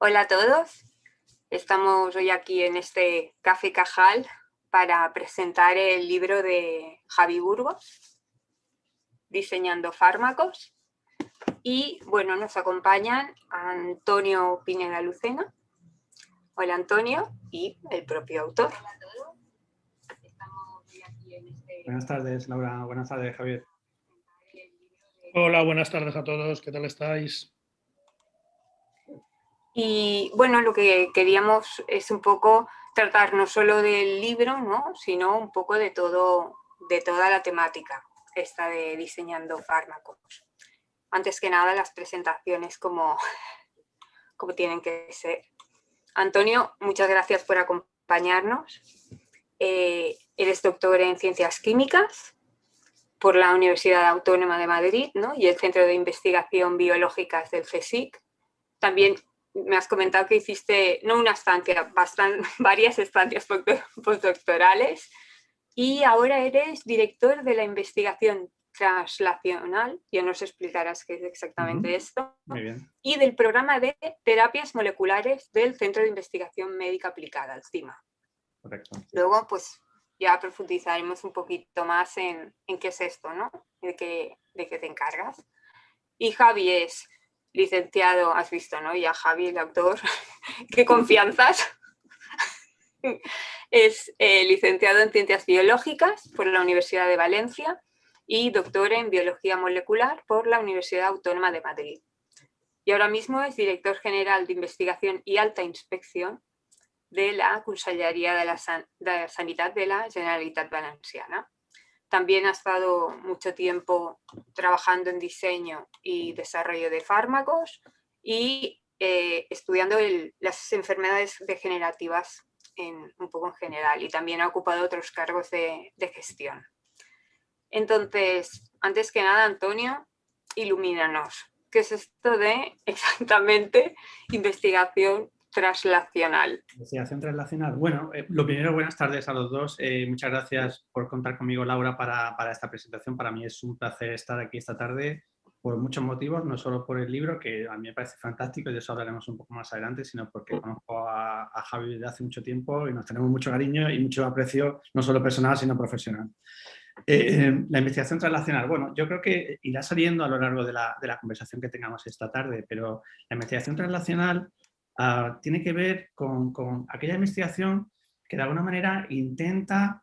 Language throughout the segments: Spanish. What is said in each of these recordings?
Hola a todos, estamos hoy aquí en este Café Cajal para presentar el libro de Javi Burgos, Diseñando fármacos, y bueno, nos acompañan Antonio Pineda Lucena. Hola Antonio, y el propio autor. Hola a todos, estamos hoy aquí en este... Buenas tardes, Laura. Buenas tardes, Javier. Hola, buenas tardes a todos. ¿Qué tal estáis? Y bueno, lo que queríamos es un poco tratar no solo del libro, ¿no?, sino un poco de toda la temática esta de diseñando fármacos. Antes que nada, las presentaciones como tienen que ser. Antonio, muchas gracias por acompañarnos. Eres doctor en Ciencias Químicas por la Universidad Autónoma de Madrid, ¿no?, y el Centro de Investigación Biológicas del CSIC. También me has comentado que hiciste, no una estancia, varias estancias postdoctorales, y ahora eres director de la investigación translacional, ya nos explicarás qué es exactamente esto, Muy bien. y del programa de terapias moleculares del Centro de Investigación Médica Aplicada, el CIMA. Correcto. Luego, pues, ya profundizaremos un poquito más en qué es esto, ¿no?, de qué te encargas. Y Javi es licenciado, has visto, ¿no?, ya Javi, el autor, qué confianzas. Es licenciado en Ciencias Biológicas por la Universidad de Valencia y doctor en Biología Molecular por la Universidad Autónoma de Madrid. Y ahora mismo es director general de Investigación y Alta Inspección de la Conselleria de la Sanidad de la Generalitat Valenciana. También ha estado mucho tiempo trabajando en diseño y desarrollo de fármacos y estudiando las enfermedades degenerativas un poco en general, y también ha ocupado otros cargos de gestión. Entonces, antes que nada, Antonio, ilumínanos. ¿Qué es esto de exactamente investigación translacional? Investigación translacional. Bueno, lo primero, buenas tardes a los dos. Muchas gracias por contar conmigo, Laura, para esta presentación. Para mí es un placer estar aquí esta tarde por muchos motivos, no solo por el libro, que a mí me parece fantástico y de eso hablaremos un poco más adelante, sino porque conozco a Javi desde hace mucho tiempo y nos tenemos mucho cariño y mucho aprecio, no solo personal, sino profesional. La investigación translacional, bueno, yo creo que irá saliendo a lo largo de la conversación que tengamos esta tarde, pero la investigación translacional tiene que ver con aquella investigación que de alguna manera intenta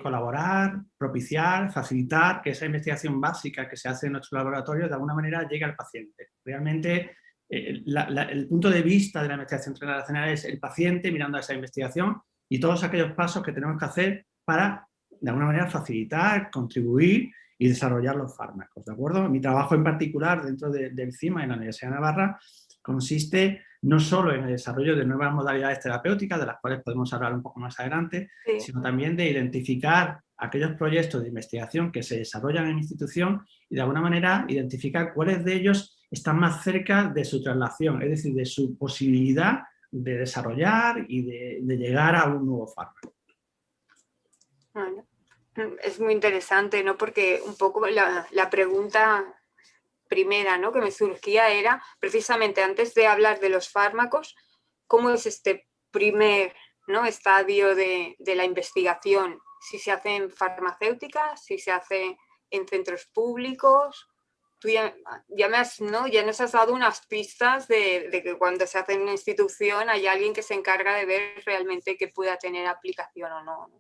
colaborar, propiciar, facilitar que esa investigación básica que se hace en nuestro laboratorio de alguna manera llegue al paciente. Realmente el punto de vista de la investigación translacional es el paciente mirando a esa investigación y todos aquellos pasos que tenemos que hacer para de alguna manera facilitar, contribuir y desarrollar los fármacos, ¿de acuerdo? Mi trabajo en particular dentro del CIMA en la Universidad de Navarra consiste no solo en el desarrollo de nuevas modalidades terapéuticas, de las cuales podemos hablar un poco más adelante, Sí, sino también de identificar aquellos proyectos de investigación que se desarrollan en institución y de alguna manera identificar cuáles de ellos están más cerca de su traslación, es decir, de su posibilidad de desarrollar y de llegar a un nuevo fármaco. bueno, es muy interesante, ¿no?, porque un poco la pregunta primera, ¿no?, que me surgía era, precisamente antes de hablar de los fármacos, ¿cómo es este primer, ¿no?, estadio de la investigación? Si se hace en farmacéuticas, si se hace en centros públicos. Tú ya nos has dado unas pistas de que cuando se hace en una institución hay alguien que se encarga de ver realmente que pueda tener aplicación o no.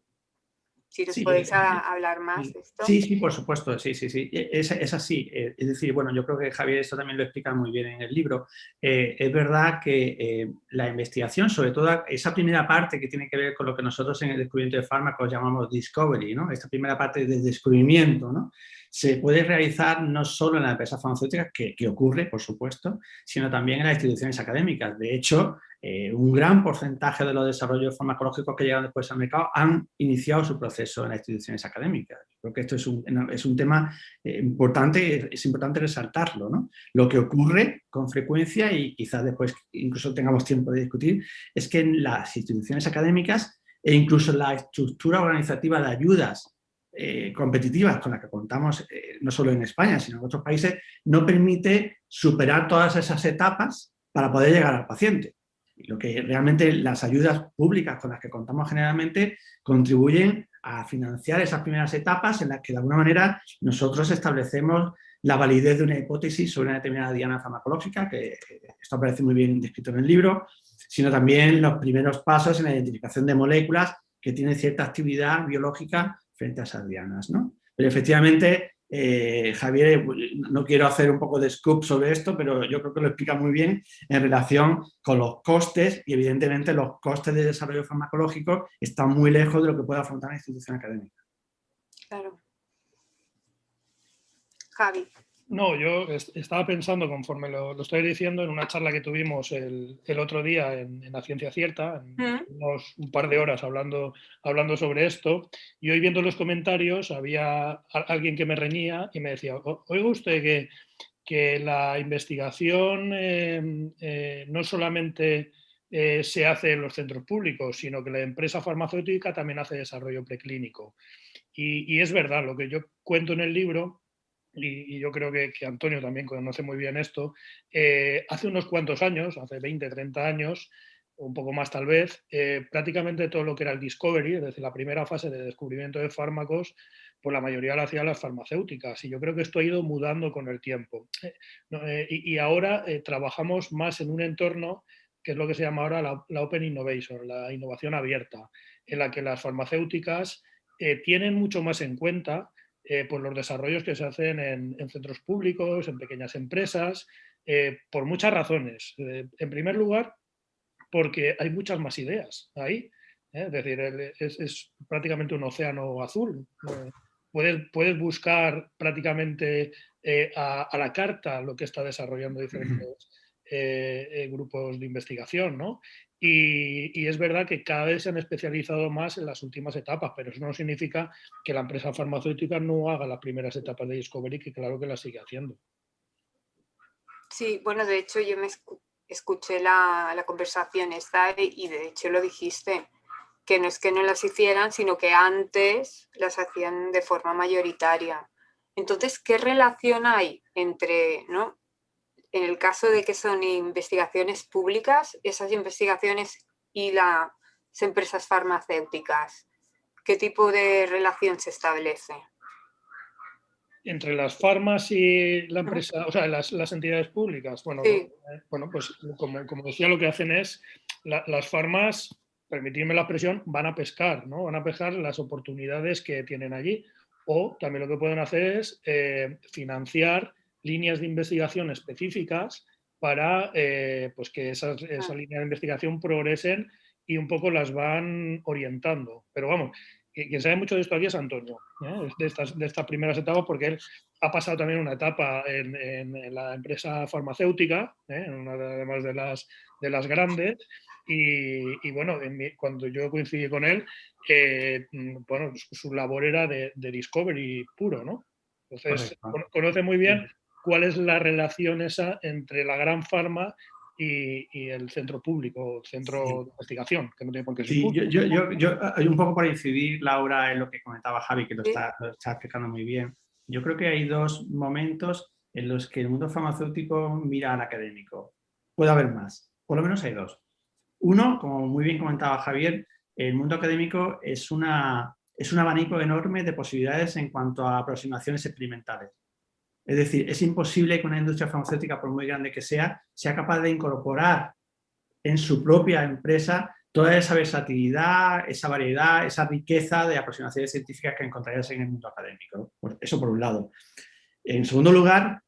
Si nos Sí, podéis hablar más de esto. sí, por supuesto, sí. Es así. Es decir, bueno, yo creo que Javier esto también lo explica muy bien en el libro. Es verdad que la investigación, sobre todo esa primera parte que tiene que ver con lo que nosotros en el descubrimiento de fármacos llamamos discovery, ¿no?, esta primera parte de descubrimiento, ¿no?, se puede realizar no solo en las empresas farmacéuticas, que ocurre, por supuesto, sino también en las instituciones académicas. De hecho, un gran porcentaje de los desarrollos farmacológicos que llegan después al mercado han iniciado su proceso en las instituciones académicas. Creo que esto es un tema importante, es importante resaltarlo, ¿no? Lo que ocurre con frecuencia, y quizás después incluso tengamos tiempo de discutir, es que en las instituciones académicas e incluso en la estructura organizativa de ayudas competitivas con las que contamos no solo en España, sino en otros países, no permite superar todas esas etapas para poder llegar al paciente. Lo que realmente las ayudas públicas con las que contamos generalmente contribuyen a financiar esas primeras etapas en las que de alguna manera nosotros establecemos la validez de una hipótesis sobre una determinada diana farmacológica, que esto aparece muy bien descrito en el libro, sino también los primeros pasos en la identificación de moléculas que tienen cierta actividad biológica frente a esas dianas, ¿no? Pero efectivamente, Javier, no quiero hacer un poco de scoop sobre esto, pero yo creo que lo explica muy bien en relación con los costes, y evidentemente los costes de desarrollo farmacológico están muy lejos de lo que puede afrontar una institución académica. Claro. Javi. No, yo estaba pensando, conforme lo estoy diciendo, en una charla que tuvimos el otro día en La Ciencia Cierta, un par de horas hablando sobre esto, y hoy viendo los comentarios había alguien que me reñía y me decía, oiga usted que la investigación no solamente se hace en los centros públicos, sino que la empresa farmacéutica también hace desarrollo preclínico. Y es verdad, lo que yo cuento en el libro, y yo creo que Antonio también conoce muy bien esto, hace unos cuantos años, hace 20, 30 años, un poco más tal vez, prácticamente todo lo que era el discovery, es decir, la primera fase de descubrimiento de fármacos, pues la mayoría lo hacían las farmacéuticas, y yo creo que esto ha ido mudando con el tiempo. Y ahora trabajamos más en un entorno que es lo que se llama ahora la Open Innovation, la innovación abierta, en la que las farmacéuticas tienen mucho más en cuenta pues los desarrollos que se hacen en centros públicos, en pequeñas empresas, por muchas razones. En primer lugar, porque hay muchas más ideas ahí. Es decir, es prácticamente un océano azul. Puedes buscar prácticamente a la carta lo que está desarrollando diferentes grupos de investigación, ¿no? Y es verdad que cada vez se han especializado más en las últimas etapas, pero eso no significa que la empresa farmacéutica no haga las primeras etapas de discovery, que claro que las sigue haciendo. Sí, bueno, de hecho yo me escuché la conversación esta y de hecho lo dijiste, que no es que no las hicieran, sino que antes las hacían de forma mayoritaria. Entonces, ¿qué relación hay entre, ¿no? En el caso de que son investigaciones públicas, esas investigaciones y las empresas farmacéuticas? ¿Qué tipo de relación se establece? Entre las farmas y la empresa, o sea, las entidades públicas. Bueno, sí. Bueno, pues como decía, lo que hacen es, las farmas, permitirme la expresión, van a pescar, ¿no? Van a pescar las oportunidades que tienen allí. O también lo que pueden hacer es financiar líneas de investigación específicas para pues que esa línea de investigación progresen y un poco las van orientando. Pero vamos, quien sabe mucho de esto aquí es Antonio, de estas primeras etapas, porque él ha pasado también una etapa en la empresa farmacéutica, en una además de las grandes, y bueno, cuando yo coincidí con él, bueno, su labor era de discovery puro, ¿no? Entonces, conoce muy bien cuál es la relación esa entre la gran farma y el centro público, centro de investigación, que no tiene por qué ser público. Yo hay un poco para incidir, Laura, en lo que comentaba Javi, que lo está explicando muy bien. Yo creo que hay dos momentos en los que el mundo farmacéutico mira al académico. Puede haber más, por lo menos hay dos. Uno, como muy bien comentaba Javier, el mundo académico es un abanico enorme de posibilidades en cuanto a aproximaciones experimentales. Es decir, es imposible que una industria farmacéutica, por muy grande que sea capaz de incorporar en su propia empresa toda esa versatilidad, esa variedad, esa riqueza de aproximaciones científicas que encontrarías en el mundo académico. Eso por un lado. En segundo lugar,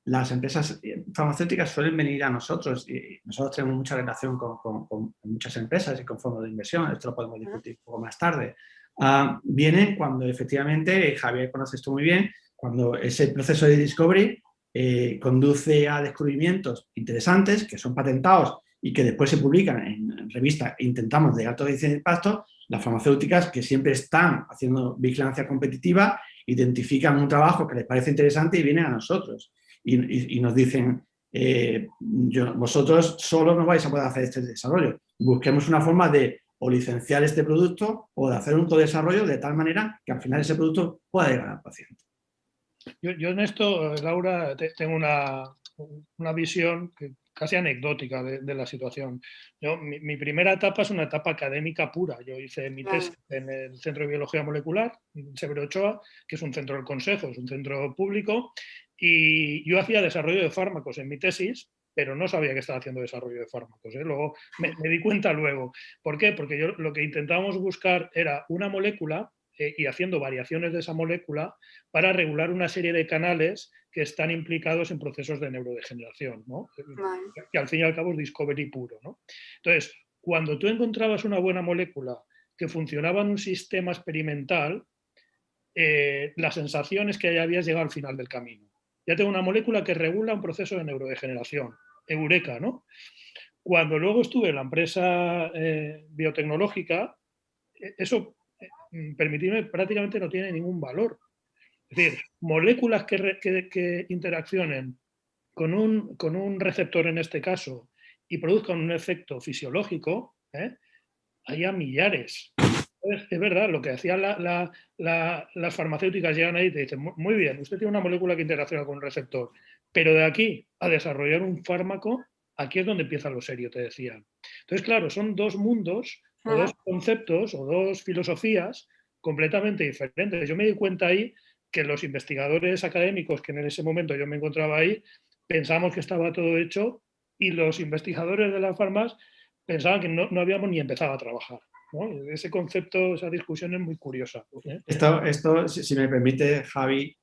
las empresas farmacéuticas suelen venir a nosotros y nosotros tenemos mucha relación con muchas empresas y con fondos de inversión, esto lo podemos discutir un poco más tarde. Vienen cuando efectivamente, Javier conoce esto muy bien, cuando ese proceso de discovery conduce a descubrimientos interesantes que son patentados y que después se publican en revistas e intentamos de alto índice de impacto. Las farmacéuticas, que siempre están haciendo vigilancia competitiva, identifican un trabajo que les parece interesante y vienen a nosotros y nos dicen, vosotros solo no vais a poder hacer este desarrollo, busquemos una forma de o licenciar este producto o de hacer un codesarrollo de tal manera que al final ese producto pueda llegar al paciente. Yo en esto, Laura, tengo una visión que casi anecdótica de la situación. Mi primera etapa es una etapa académica pura. Yo hice mi tesis en el Centro de Biología Molecular, en Severo Ochoa, que es un centro del Consejo, es un centro público, y yo hacía desarrollo de fármacos en mi tesis, pero no sabía que estaba haciendo desarrollo de fármacos. Luego me di cuenta luego. ¿Por qué? Porque yo lo que intentábamos buscar era una molécula y haciendo variaciones de esa molécula para regular una serie de canales que están implicados en procesos de neurodegeneración, ¿no? Que al fin y al cabo es discovery puro, ¿no? Entonces, cuando tú encontrabas una buena molécula que funcionaba en un sistema experimental, la sensación es que ya habías llegado al final del camino. Ya tengo una molécula que regula un proceso de neurodegeneración. Eureka, ¿no? Cuando luego estuve en la empresa biotecnológica, eso, permitirme, prácticamente no tiene ningún valor. Es decir, moléculas que interaccionen con un receptor en este caso y produzcan un efecto fisiológico, hay a millares. Es verdad, lo que hacían las farmacéuticas llegan ahí y te dicen, muy bien, usted tiene una molécula que interacciona con un receptor, pero de aquí a desarrollar un fármaco, aquí es donde empieza lo serio, te decían. Entonces, claro, son dos mundos, o dos conceptos, o dos filosofías completamente diferentes. Yo me di cuenta ahí que los investigadores académicos, que en ese momento yo me encontraba ahí, pensamos que estaba todo hecho y los investigadores de las farmas pensaban que no habíamos ni empezado a trabajar, ¿no? Ese concepto, esa discusión es muy curiosa. Esto si me permite, Javi,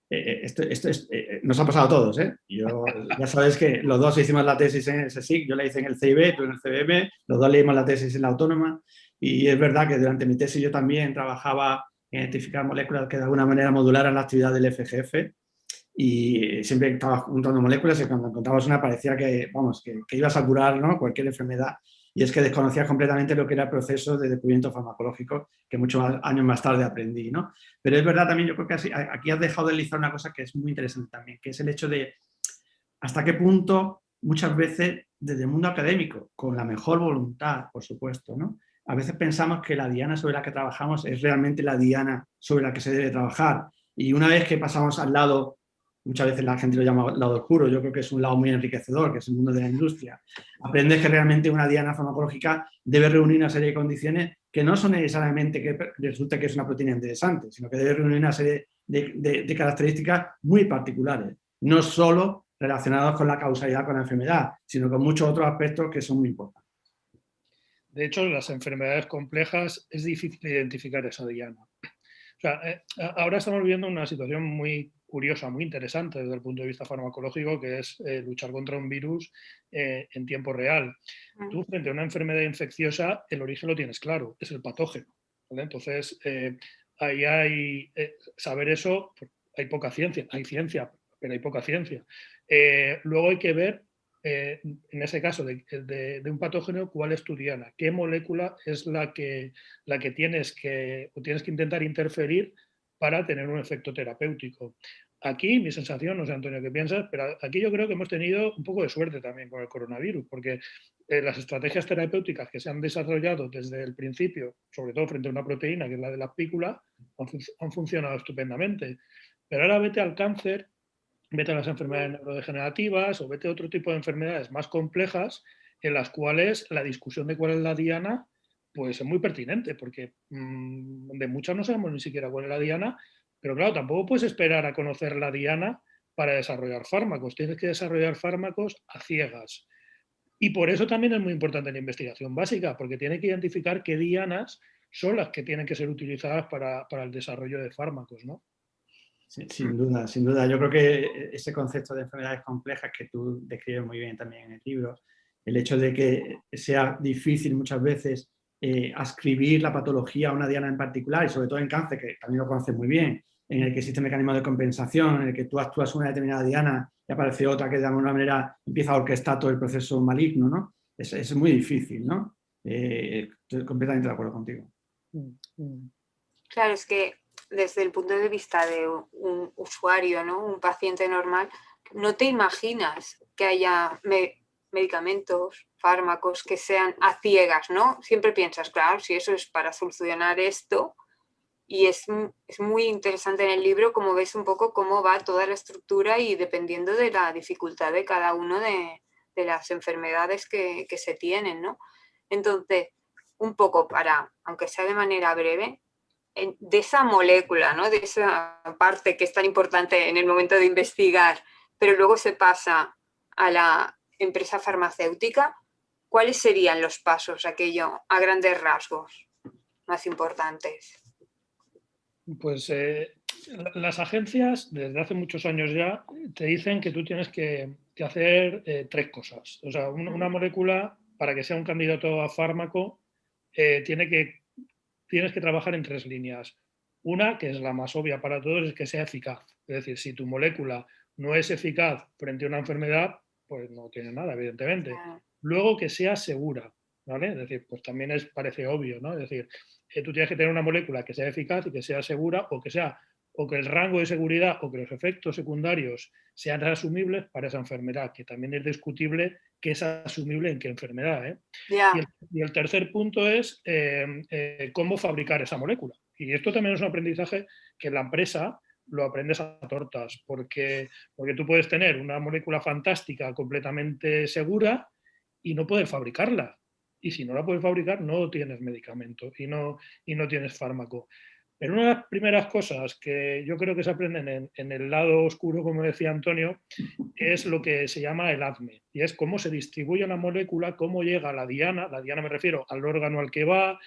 nos ha pasado a todos, ¿eh? Ya sabes que los dos hicimos la tesis en el CSIC, yo la hice en el CIB, tú en el CBM, los dos leímos la tesis en la Autónoma, y es verdad que durante mi tesis yo también trabajaba en identificar moléculas que de alguna manera modularan la actividad del FGF, y siempre estaba juntando moléculas y cuando encontrabas una parecía que, vamos, que ibas a curar, ¿no?, cualquier enfermedad. Y es que desconocías completamente lo que era el proceso de descubrimiento farmacológico que muchos años más tarde aprendí, ¿no? Pero es verdad también, yo creo que aquí has dejado de deslizar una cosa que es muy interesante también, que es el hecho de hasta qué punto muchas veces desde el mundo académico, con la mejor voluntad, por supuesto, ¿no?, a veces pensamos que la diana sobre la que trabajamos es realmente la diana sobre la que se debe trabajar. Y una vez que pasamos al lado, muchas veces la gente lo llama lado oscuro, yo creo que es un lado muy enriquecedor, que es el mundo de la industria, aprendes que realmente una diana farmacológica debe reunir una serie de condiciones que no son necesariamente que resulte que es una proteína interesante, sino que debe reunir una serie de características muy particulares, no solo relacionadas con la causalidad con la enfermedad, sino con muchos otros aspectos que son muy importantes. De hecho, en las enfermedades complejas es difícil identificar esa diana. O sea, ahora estamos viviendo una situación muy curiosa, muy interesante desde el punto de vista farmacológico, que es luchar contra un virus en tiempo real. Tú, frente a una enfermedad infecciosa, el origen lo tienes claro, es el patógeno, ¿vale? Entonces, ahí hay saber eso, hay poca ciencia, hay ciencia, pero hay poca ciencia. Luego hay que ver, en ese caso de un patógeno, cuál es tu diana, qué molécula es la que tienes que intentar interferir para tener un efecto terapéutico. Aquí mi sensación, no sé, Antonio, qué piensas, pero aquí yo creo que hemos tenido un poco de suerte también con el coronavirus, porque las estrategias terapéuticas que se han desarrollado desde el principio, sobre todo frente a una proteína que es la de la pícula, han funcionado estupendamente. Pero ahora vete al cáncer, vete a las enfermedades neurodegenerativas o vete a otro tipo de enfermedades más complejas en las cuales la discusión de cuál es la diana pues es muy pertinente, porque de muchas no sabemos ni siquiera cuál es la diana, pero claro, tampoco puedes esperar a conocer la diana para desarrollar fármacos, tienes que desarrollar fármacos a ciegas. Y por eso también es muy importante la investigación básica, porque tiene que identificar qué dianas son las que tienen que ser utilizadas para el desarrollo de fármacos, ¿no? Sí, sin duda, sin duda. Yo creo que ese concepto de enfermedades complejas que tú describes muy bien también en el libro, el hecho de que sea difícil muchas veces ascribir la patología a una diana en particular, y sobre todo en cáncer, que también lo conoces muy bien, en el que existe mecanismo de compensación, en el que tú actúas una determinada diana y aparece otra que de alguna manera empieza a orquestar todo el proceso maligno, ¿no? Es muy difícil, ¿no? Estoy completamente de acuerdo contigo. Claro, es que desde el punto de vista de un usuario, ¿no?, un paciente normal, no te imaginas que haya medicamentos, fármacos que sean a ciegas, ¿no? Siempre piensas, claro, si eso es para solucionar esto, y es muy interesante en el libro cómo ves un poco cómo va toda la estructura y dependiendo de la dificultad de cada uno de de las enfermedades que se tienen, ¿no? Entonces, un poco aunque sea de manera breve, de esa molécula, ¿no? De esa parte que es tan importante en el momento de investigar, pero luego se pasa a la empresa farmacéutica, ¿cuáles serían los pasos, aquello, a grandes rasgos, más importantes? Pues las agencias, desde hace muchos años ya, te dicen que tú tienes que hacer 3 cosas. O sea, una molécula, para que sea un candidato a fármaco, tienes que trabajar en 3 líneas. Una, que es la más obvia para todos, es que sea eficaz. Es decir, si tu molécula no es eficaz frente a una enfermedad, pues no tiene nada, evidentemente. Luego, que sea segura, ¿vale? Es decir, pues también parece obvio, ¿no? Es decir, tú tienes que tener una molécula que sea eficaz y que sea segura, o que el rango de seguridad o que los efectos secundarios sean asumibles para esa enfermedad, que también es discutible qué es asumible en qué enfermedad, ¿eh? Yeah. Y el tercer punto es cómo fabricar esa molécula. Y esto también es un aprendizaje que en la empresa lo aprendes a tortas, porque tú puedes tener una molécula fantástica completamente segura y no puedes fabricarla. Y si no la puedes fabricar, no tienes medicamento y no tienes fármaco. Pero una de las primeras cosas que yo creo que se aprenden en el lado oscuro, como decía Antonio, es lo que se llama el ADME, y es cómo se distribuye una molécula, cómo llega a la diana me refiero al órgano al que va,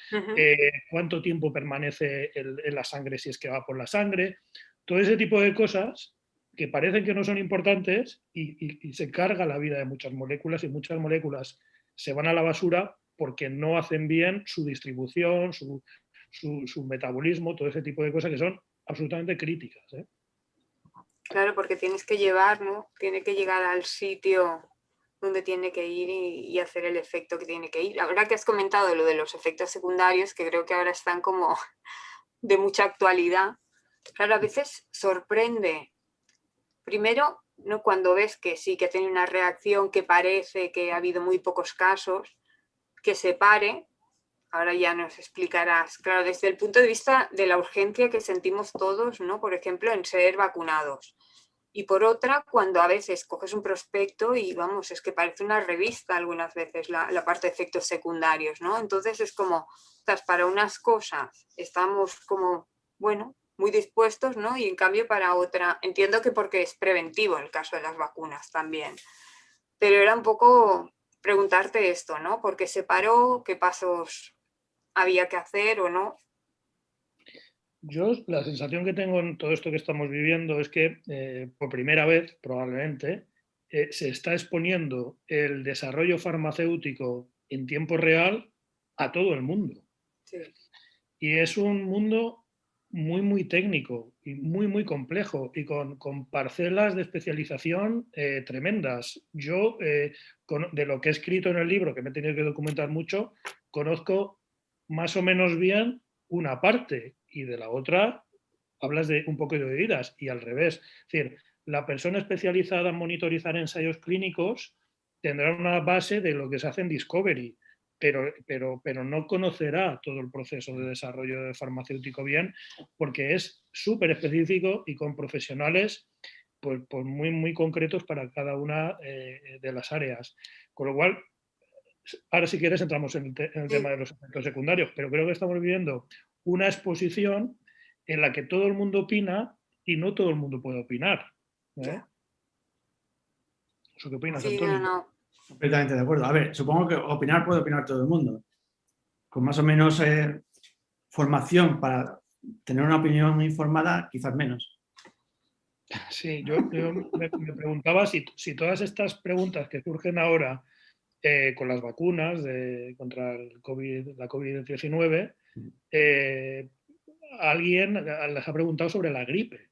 cuánto tiempo permanece en la sangre si es que va por la sangre, todo ese tipo de cosas que parecen que no son importantes y se carga la vida de muchas moléculas, y muchas moléculas se van a la basura porque no hacen bien su distribución, su metabolismo, todo ese tipo de cosas que son absolutamente críticas, ¿eh? Claro, porque tienes que llevar, ¿no? Tiene que llegar al sitio donde tiene que ir y hacer el efecto que tiene que ir. La verdad que has comentado lo de los efectos secundarios, que creo que ahora están como de mucha actualidad. Claro, a veces sorprende. Primero, ¿no? Cuando ves que sí, que tiene una reacción que parece que ha habido muy pocos casos, que se pare. Ahora ya nos explicarás, claro, desde el punto de vista de la urgencia que sentimos todos, ¿no? Por ejemplo, en ser vacunados. Y por otra, cuando a veces coges un prospecto y vamos, es que parece una revista algunas veces la parte de efectos secundarios, ¿no? Entonces es como, para unas cosas estamos como, bueno, muy dispuestos, ¿no? Y en cambio para otra, entiendo que porque es preventivo el caso de las vacunas también. Pero era un poco preguntarte esto, ¿no? ¿Por qué se paró? ¿Qué pasos había que hacer o no? Yo la sensación que tengo en todo esto que estamos viviendo es que por primera vez, probablemente, se está exponiendo el desarrollo farmacéutico en tiempo real a todo el mundo. Sí. Y es un mundo muy, muy técnico y muy, muy complejo y con parcelas de especialización tremendas. Yo, de lo que he escrito en el libro, que me he tenido que documentar mucho, conozco más o menos bien una parte, y de la otra hablas de un poco de oídas, y al revés. Es decir, la persona especializada en monitorizar ensayos clínicos tendrá una base de lo que se hace en Discovery, pero no conocerá todo el proceso de desarrollo farmacéutico bien, porque es súper específico y con profesionales pues muy, muy concretos para cada una de las áreas. Con lo cual, ahora si quieres entramos en el tema de los efectos secundarios, pero creo que estamos viviendo una exposición en la que todo el mundo opina y no todo el mundo puede opinar, ¿eh? ¿Eso qué opinas, Sí, Antonio? no. Completamente de acuerdo. A ver, supongo que opinar puede opinar todo el mundo. Con más o menos formación para tener una opinión informada, quizás menos. Sí, yo me preguntaba si todas estas preguntas que surgen ahora con las vacunas contra la COVID-19, alguien les ha preguntado sobre la gripe.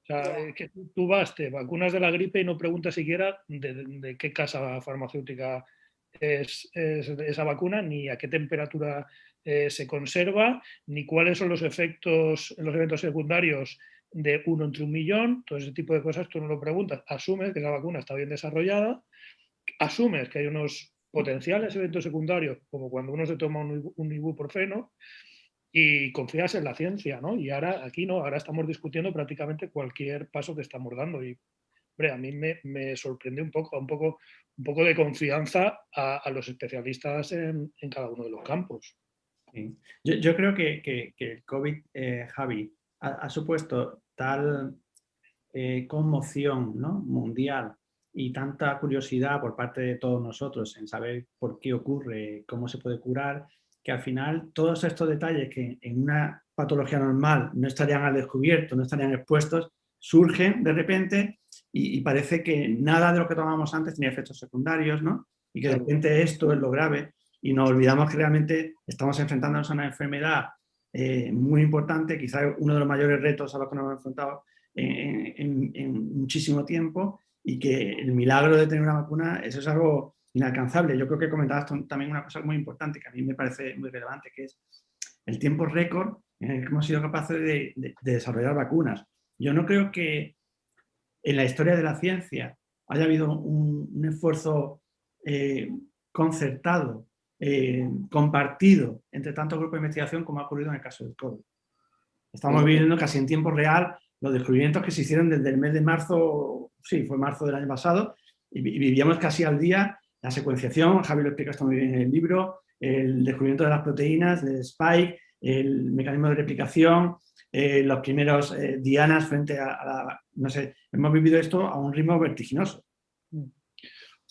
O sea, que tú te vacunas de la gripe y no preguntas siquiera de qué casa farmacéutica es esa vacuna, ni a qué temperatura se conserva, ni cuáles son los eventos secundarios de 1 entre 1.000.000, todo ese tipo de cosas tú no lo preguntas. Asumes que la vacuna está bien desarrollada, asumes que hay unos potenciales eventos secundarios, como cuando uno se toma un ibuprofeno, y confías en la ciencia, ¿no? Y ahora aquí no, ahora estamos discutiendo prácticamente cualquier paso que estamos dando, y hombre, a mí me sorprende un poco de confianza a los especialistas en cada uno de los campos. Sí. Yo creo que el COVID, Javi, ha supuesto tal conmoción, ¿no?, mundial, y tanta curiosidad por parte de todos nosotros en saber por qué ocurre, cómo se puede curar, que al final todos estos detalles que en una patología normal no estarían al descubierto, no estarían expuestos, surgen de repente y parece que nada de lo que tomamos antes tenía efectos secundarios, ¿no? Y que de repente esto es lo grave y nos olvidamos que realmente estamos enfrentándonos a una enfermedad muy importante, quizás uno de los mayores retos a los que nos hemos enfrentado en muchísimo tiempo, y que el milagro de tener una vacuna, eso es algo inalcanzable. Yo creo que comentabas también una cosa muy importante que a mí me parece muy relevante, que es el tiempo récord en el que hemos sido capaces de desarrollar vacunas. Yo no creo que en la historia de la ciencia haya habido un esfuerzo concertado, compartido entre tantos grupos de investigación como ha ocurrido en el caso del COVID. Estamos viviendo casi en tiempo real los descubrimientos que se hicieron desde el mes de marzo, sí, fue marzo del año pasado, y vivíamos casi al día la secuenciación, Javi lo explica esto muy bien en el libro, el descubrimiento de las proteínas, de Spike, el mecanismo de replicación, los primeros dianas frente a no sé, hemos vivido esto a un ritmo vertiginoso.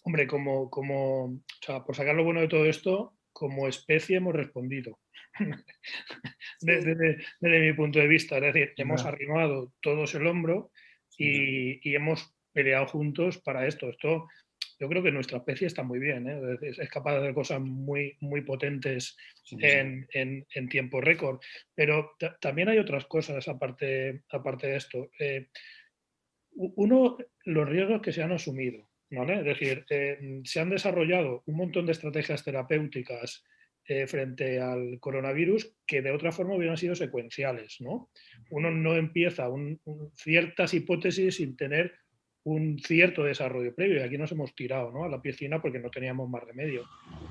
Hombre, o sea, por sacar lo bueno de todo esto, como especie hemos respondido. Desde mi punto de vista, es decir, hemos arrimado todos el hombro y hemos peleado juntos para esto. Esto, yo creo que nuestra especie está muy bien, ¿eh? Es capaz de hacer cosas muy, muy potentes en tiempo récord. Pero también hay otras cosas aparte de esto. Uno, los riesgos que se han asumido, ¿vale? Es decir, se han desarrollado un montón de estrategias terapéuticas frente al coronavirus que de otra forma hubieran sido secuenciales, ¿no? Uno no empieza ciertas hipótesis sin tener un cierto desarrollo previo, y aquí nos hemos tirado, ¿no?, a la piscina porque no teníamos más remedio.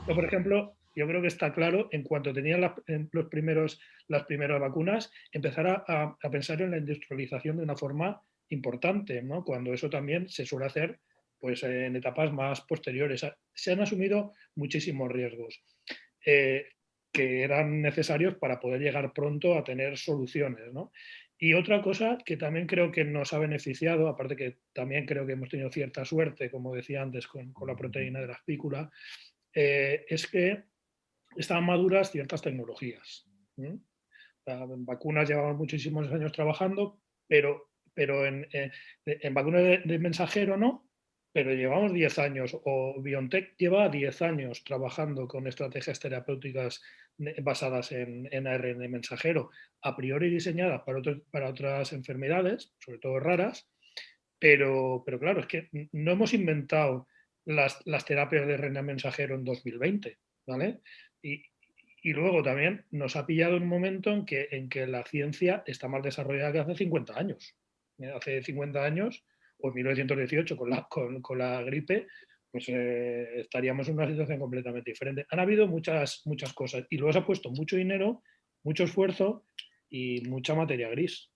Pero, por ejemplo, yo creo que está claro, en cuanto tenían las primeras vacunas, empezar a pensar en la industrialización de una forma importante, ¿no?, cuando eso también se suele hacer pues, en etapas más posteriores. Se han asumido muchísimos riesgos que eran necesarios para poder llegar pronto a tener soluciones, ¿no? Y otra cosa que también creo que nos ha beneficiado, aparte que también creo que hemos tenido cierta suerte, como decía antes, con la proteína de la espícula, es que estaban maduras ciertas tecnologías. En vacunas llevamos muchísimos años trabajando, pero en vacunas de mensajero no, pero llevamos 10 años, o BioNTech lleva 10 años trabajando con estrategias terapéuticas basadas en ARN mensajero, a priori diseñadas para otras enfermedades, sobre todo raras, pero claro, es que no hemos inventado las terapias de ARN mensajero en 2020, ¿vale? Y luego también nos ha pillado un momento en que la ciencia está más desarrollada que hace 50 años. Hace 50 años, o en 1918, con la gripe, pues estaríamos en una situación completamente diferente. Han habido muchas cosas y luego se ha puesto mucho dinero, mucho esfuerzo y mucha materia gris.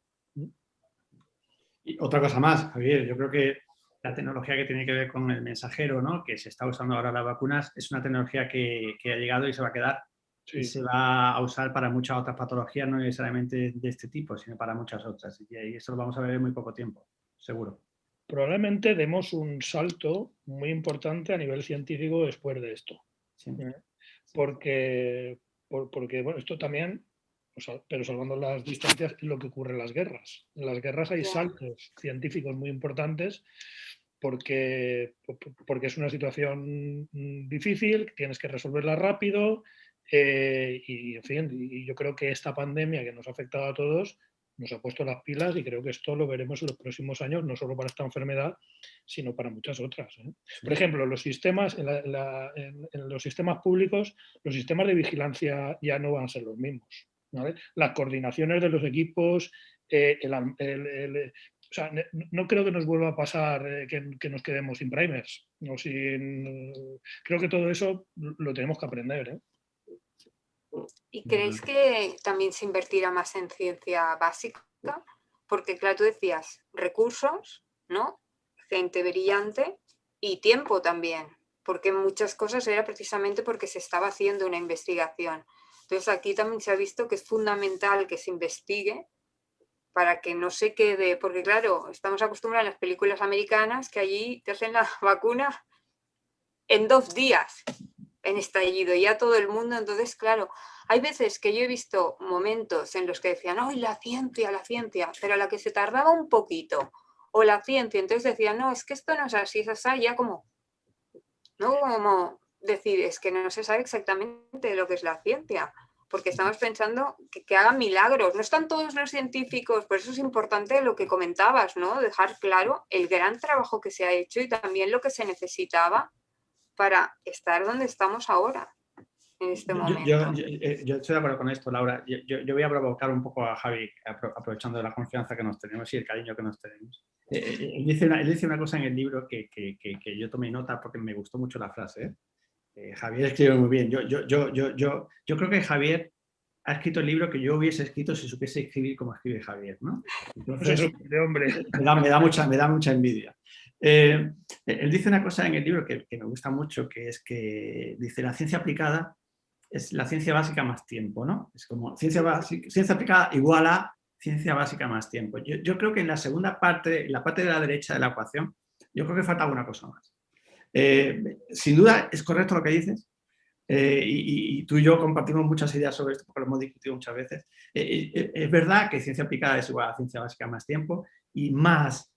Y otra cosa más, Javier, yo creo que la tecnología que tiene que ver con el mensajero, ¿no?, que se está usando ahora en las vacunas, es una tecnología que ha llegado y se va a quedar. Sí. Y se va a usar para muchas otras patologías, no necesariamente de este tipo, sino para muchas otras. Y eso lo vamos a ver en muy poco tiempo, seguro. Probablemente demos un salto muy importante a nivel científico después de esto. Sí. Porque, bueno, esto también, pero salvando las distancias, es lo que ocurre en las guerras. En las guerras hay saltos científicos muy importantes porque es una situación difícil, tienes que resolverla rápido y, en fin, y yo creo que esta pandemia que nos ha afectado a todos nos ha puesto las pilas y creo que esto lo veremos en los próximos años, no solo para esta enfermedad, sino para muchas otras. Por ejemplo, los sistemas, en los sistemas públicos, los sistemas de vigilancia ya no van a ser los mismos, ¿vale? Las coordinaciones de los equipos, o sea, no creo que nos vuelva a pasar que nos quedemos sin primers. Creo que todo eso lo tenemos que aprender, ¿eh? ¿Y creéis que también se invertirá más en ciencia básica? Porque, claro, tú decías recursos, ¿no? gente brillante y tiempo también, porque muchas cosas era precisamente porque se estaba haciendo una investigación. Entonces aquí también se ha visto que es fundamental que se investigue para que no se quede, porque claro, estamos acostumbrados a las películas americanas que allí te hacen la vacuna en 2 días, en estallido, ya todo el mundo. Entonces, claro, hay veces que yo he visto momentos en los que decían, ¡ay, la ciencia! Pero a la que se tardaba un poquito, o la ciencia, entonces decían, no, es que esto no es así, es así, ya como, ¿no? Como decir, es que no se sabe exactamente lo que es la ciencia, porque estamos pensando que hagan milagros. No están todos los científicos, por eso es importante lo que comentabas, ¿no? Dejar claro el gran trabajo que se ha hecho y también lo que se necesitaba para estar donde estamos ahora, en este momento. Yo estoy de acuerdo con esto, Laura. Yo voy a provocar un poco a Javi, aprovechando de la confianza que nos tenemos y el cariño que nos tenemos. Él dice una cosa en el libro que yo tomé nota porque me gustó mucho la frase. Javier escribe muy bien. Yo creo que Javier ha escrito el libro que yo hubiese escrito si supiese escribir como escribe Javier, ¿no? Entonces, de hombre. me da mucha envidia. Él dice una cosa en el libro que me gusta mucho, que es que dice la ciencia aplicada es la ciencia básica más tiempo, ¿no? Es como ciencia aplicada igual a ciencia básica más tiempo. Yo creo que en la segunda parte, la parte de la derecha de la ecuación, yo creo que falta alguna cosa más. Sin duda es correcto lo que dices, y tú y yo compartimos muchas ideas sobre esto porque lo hemos discutido muchas veces. Es verdad que ciencia aplicada es igual a ciencia básica más tiempo y más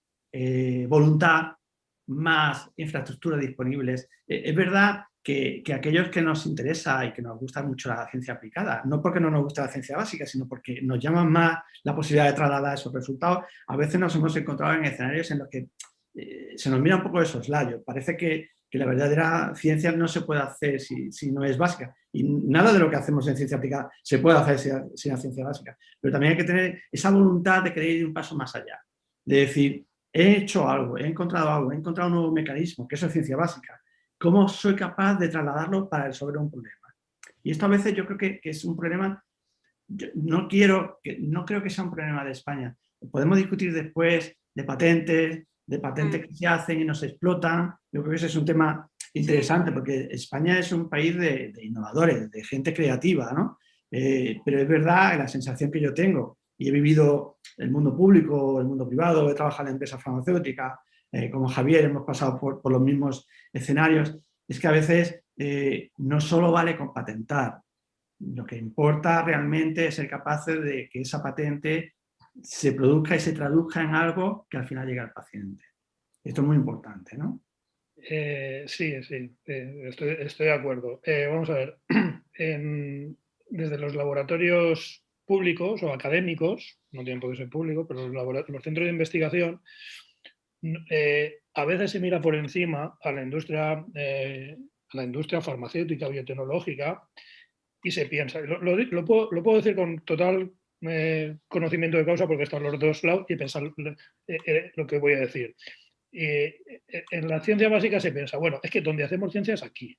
voluntad, más infraestructuras disponibles. Es verdad que aquellos que nos interesa y que nos gusta mucho la ciencia aplicada, no porque no nos gusta la ciencia básica, sino porque nos llama más la posibilidad de trasladar esos resultados, a veces nos hemos encontrado en escenarios en los que se nos mira un poco de soslayo. Parece que la verdadera ciencia no se puede hacer si no es básica. Y nada de lo que hacemos en ciencia aplicada se puede hacer sin la ciencia básica. Pero también hay que tener esa voluntad de querer ir un paso más allá. De decir, he hecho algo, he encontrado un nuevo mecanismo, que eso es ciencia básica. ¿Cómo soy capaz de trasladarlo para resolver un problema? Y esto a veces yo creo que es un problema, no creo que sea un problema de España. Podemos discutir después de patentes que se hacen y no se explotan. Yo creo que ese es un tema interesante porque España es un país de innovadores, de gente creativa, ¿no? Pero es verdad, la sensación que yo tengo, y he vivido el mundo público, el mundo privado, he trabajado en empresas farmacéuticas, como Javier, hemos pasado por los mismos escenarios, es que a veces no solo vale con patentar, lo que importa realmente es ser capaces de que esa patente se produzca y se traduzca en algo que al final llegue al paciente. Esto es muy importante, ¿no? Sí, estoy de acuerdo. Vamos a ver, desde los laboratorios públicos o académicos, no tienen por qué ser públicos, pero los centros de investigación, a veces se mira por encima a la industria farmacéutica, biotecnológica, y se piensa, lo puedo decir con total conocimiento de causa porque están los dos lados y pensar lo que voy a decir. En la ciencia básica se piensa, bueno, es que donde hacemos ciencia es aquí.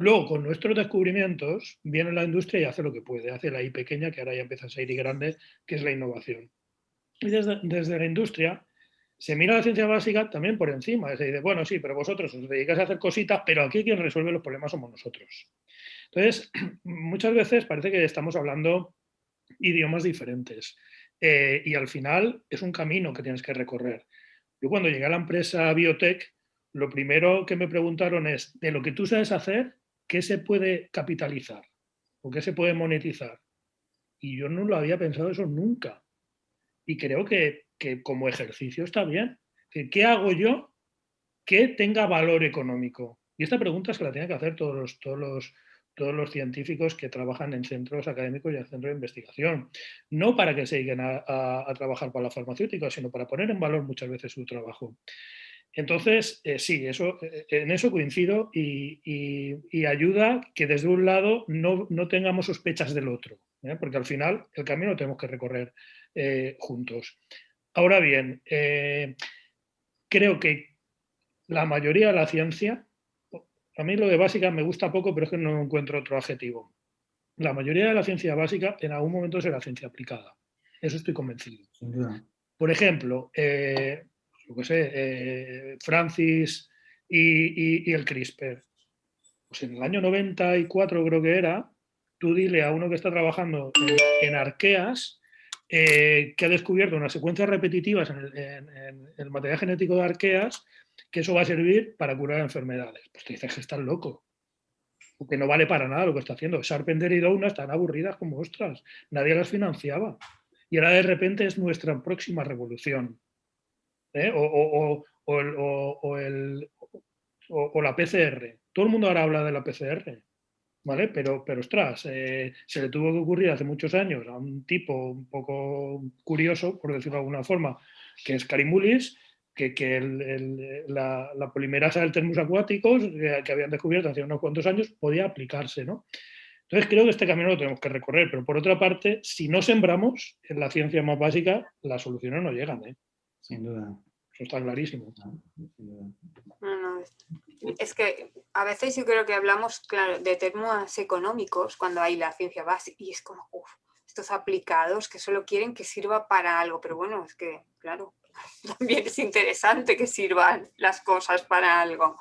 Luego, con nuestros descubrimientos, viene la industria y hace lo que puede, hace la I pequeña, que ahora ya empieza a ser I grande, que es la innovación. Y desde la industria se mira la ciencia básica también por encima. Se dice, bueno, sí, pero vosotros os dedicáis a hacer cositas, pero aquí quien resuelve los problemas somos nosotros. Entonces, muchas veces parece que estamos hablando idiomas diferentes y al final es un camino que tienes que recorrer. Yo cuando llegué a la empresa Biotech, lo primero que me preguntaron es, de lo que tú sabes hacer, ¿qué se puede capitalizar? ¿O qué se puede monetizar? Y yo no lo había pensado eso nunca. Y creo que como ejercicio está bien. ¿Qué hago yo que tenga valor económico? Y esta pregunta es que la tienen que hacer todos los científicos que trabajan en centros académicos y en centros de investigación. No para que se dediquen a trabajar para la farmacéutica, sino para poner en valor muchas veces su trabajo. Entonces, sí, en eso coincido y ayuda que desde un lado no tengamos sospechas del otro, porque al final el camino lo tenemos que recorrer juntos. Ahora bien, creo que la mayoría de la ciencia, a mí lo de básica me gusta poco, pero es que no encuentro otro adjetivo. La mayoría de la ciencia básica en algún momento será ciencia aplicada. Eso estoy convencido. Sin duda. Por ejemplo, yo qué sé, Francis y el CRISPR. Pues en el año 94 creo que era, tú dile a uno que está trabajando en arqueas que ha descubierto unas secuencias repetitivas en el material genético de arqueas, que eso va a servir para curar enfermedades. Pues te dices que estás loco, porque no vale para nada lo que está haciendo. Sarpenter y Doudna están aburridas como ostras, nadie las financiaba. Y ahora de repente es nuestra próxima revolución. ¿Eh? O la PCR. Todo el mundo ahora habla de la PCR. ¿Vale? Pero ostras, se le tuvo que ocurrir hace muchos años a un tipo un poco curioso, por decirlo de alguna forma, que es Karimulis, que la polimerasa del termos acuáticos que habían descubierto hace unos cuantos años podía aplicarse, ¿no? Entonces creo que este camino lo tenemos que recorrer, pero por otra parte, si no sembramos en la ciencia más básica, las soluciones no llegan, ¿eh? Sin duda. Eso está clarísimo. No, es que a veces yo creo que hablamos, claro, de temas económicos cuando hay la ciencia básica y es como, estos aplicados que solo quieren que sirva para algo, pero bueno, es que, claro, también es interesante que sirvan las cosas para algo.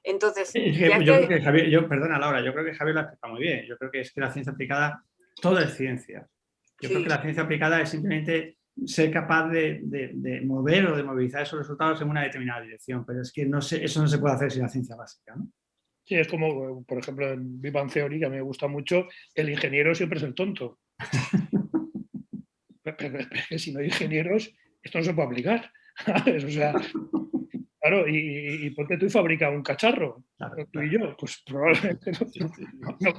Entonces, creo que Javier, perdona Laura, yo creo que Javier lo explica muy bien. Yo creo que es que la ciencia aplicada, todo es ciencia. Yo creo que la ciencia aplicada es simplemente ser capaz de mover o de movilizar esos resultados en una determinada dirección, pero es que eso no se puede hacer sin la ciencia básica, ¿no? Sí, es como, por ejemplo, en Big Bang Theory, que a mí me gusta mucho, el ingeniero siempre es el tonto. Pero si no hay ingenieros, esto no se puede aplicar. O sea, claro, ¿y por qué tú fabricas un cacharro? Claro, Tú y yo, pues probablemente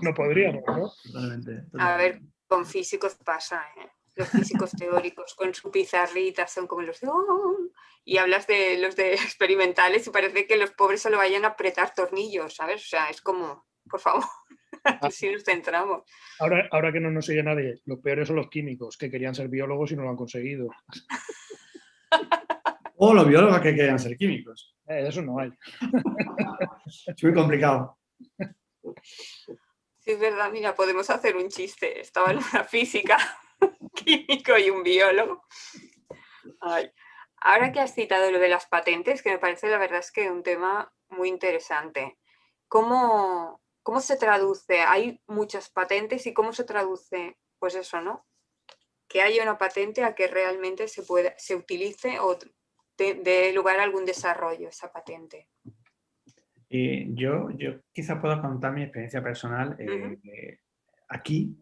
no podríamos, ¿no? Totalmente. A ver, con físicos pasa, ¿eh? Los físicos teóricos con su pizarrita son como los de... ¡Oh! Y hablas de los de experimentales y parece que los pobres solo vayan a apretar tornillos, ¿sabes? O sea, es como, por favor, si nos centramos. Ahora que no nos sigue nadie, los peores son los químicos, que querían ser biólogos y no lo han conseguido. O los biólogos que querían ser químicos. Eso no hay. Es muy complicado. Sí, es verdad, mira, podemos hacer un chiste. Estaba en una física, un químico y un biólogo. Ay. Ahora que has citado lo de las patentes, que me parece la verdad es que un tema muy interesante. ¿Cómo se traduce? Hay muchas patentes y cómo se traduce, pues eso, ¿no? Que haya una patente a que realmente se utilice o dé lugar a algún desarrollo esa patente. Yo quizá puedo contar mi experiencia personal aquí,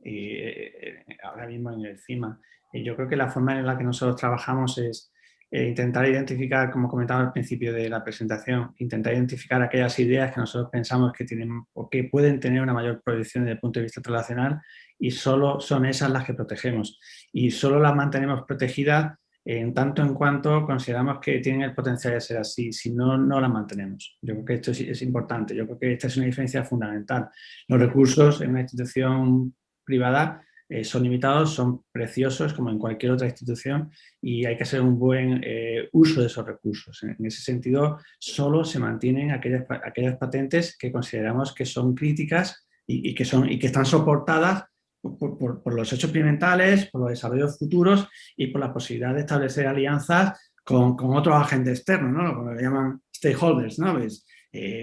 ahora mismo en el CIMA. Yo creo que la forma en la que nosotros trabajamos es intentar identificar, como comentaba al principio de la presentación, intentar identificar aquellas ideas que nosotros pensamos que tienen o que pueden tener una mayor proyección desde el punto de vista relacional, y solo son esas las que protegemos. Y solo las mantenemos protegidas en tanto en cuanto consideramos que tienen el potencial de ser así. Si no, no la mantenemos. Yo creo que esto es importante. Yo creo que esta es una diferencia fundamental. Los recursos en una institución privada son limitados, son preciosos como en cualquier otra institución, y hay que hacer un buen uso de esos recursos. En ese sentido, solo se mantienen aquellas patentes que consideramos que son críticas y que están soportadas por los hechos experimentales, por los desarrollos futuros y por la posibilidad de establecer alianzas con otros agentes externos, ¿no? Como le llaman stakeholders, ¿no? ¿Ves?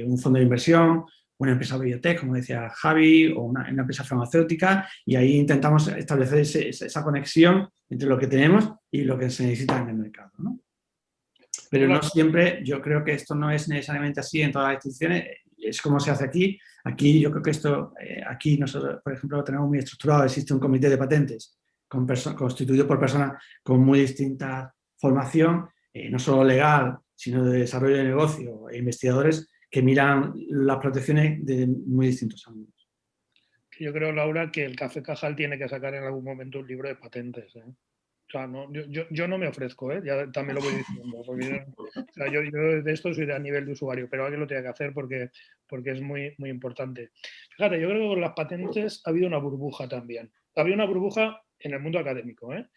Un fondo de inversión, una empresa biotech, como decía Javi, o una empresa farmacéutica, y ahí intentamos establecer esa conexión entre lo que tenemos y lo que se necesita en el mercado, ¿no? Pero no siempre, yo creo que esto no es necesariamente así en todas las instituciones, es como se hace aquí. Aquí yo creo que esto, aquí nosotros, por ejemplo, lo tenemos muy estructurado. Existe un comité de patentes constituido por personas con muy distinta formación, no solo legal, sino de desarrollo de negocio, e investigadores que miran las protecciones de muy distintos ángulos. Yo creo, Laura, que el Café Cajal tiene que sacar en algún momento un libro de patentes, ¿eh? O sea, no, yo no me ofrezco, ¿eh? Ya también lo voy diciendo. Porque yo de esto soy a nivel de usuario, pero alguien lo tiene que hacer porque es muy, muy importante. Fíjate, yo creo que con las patentes ha habido una burbuja también. Había una burbuja en el mundo académico, ¿eh?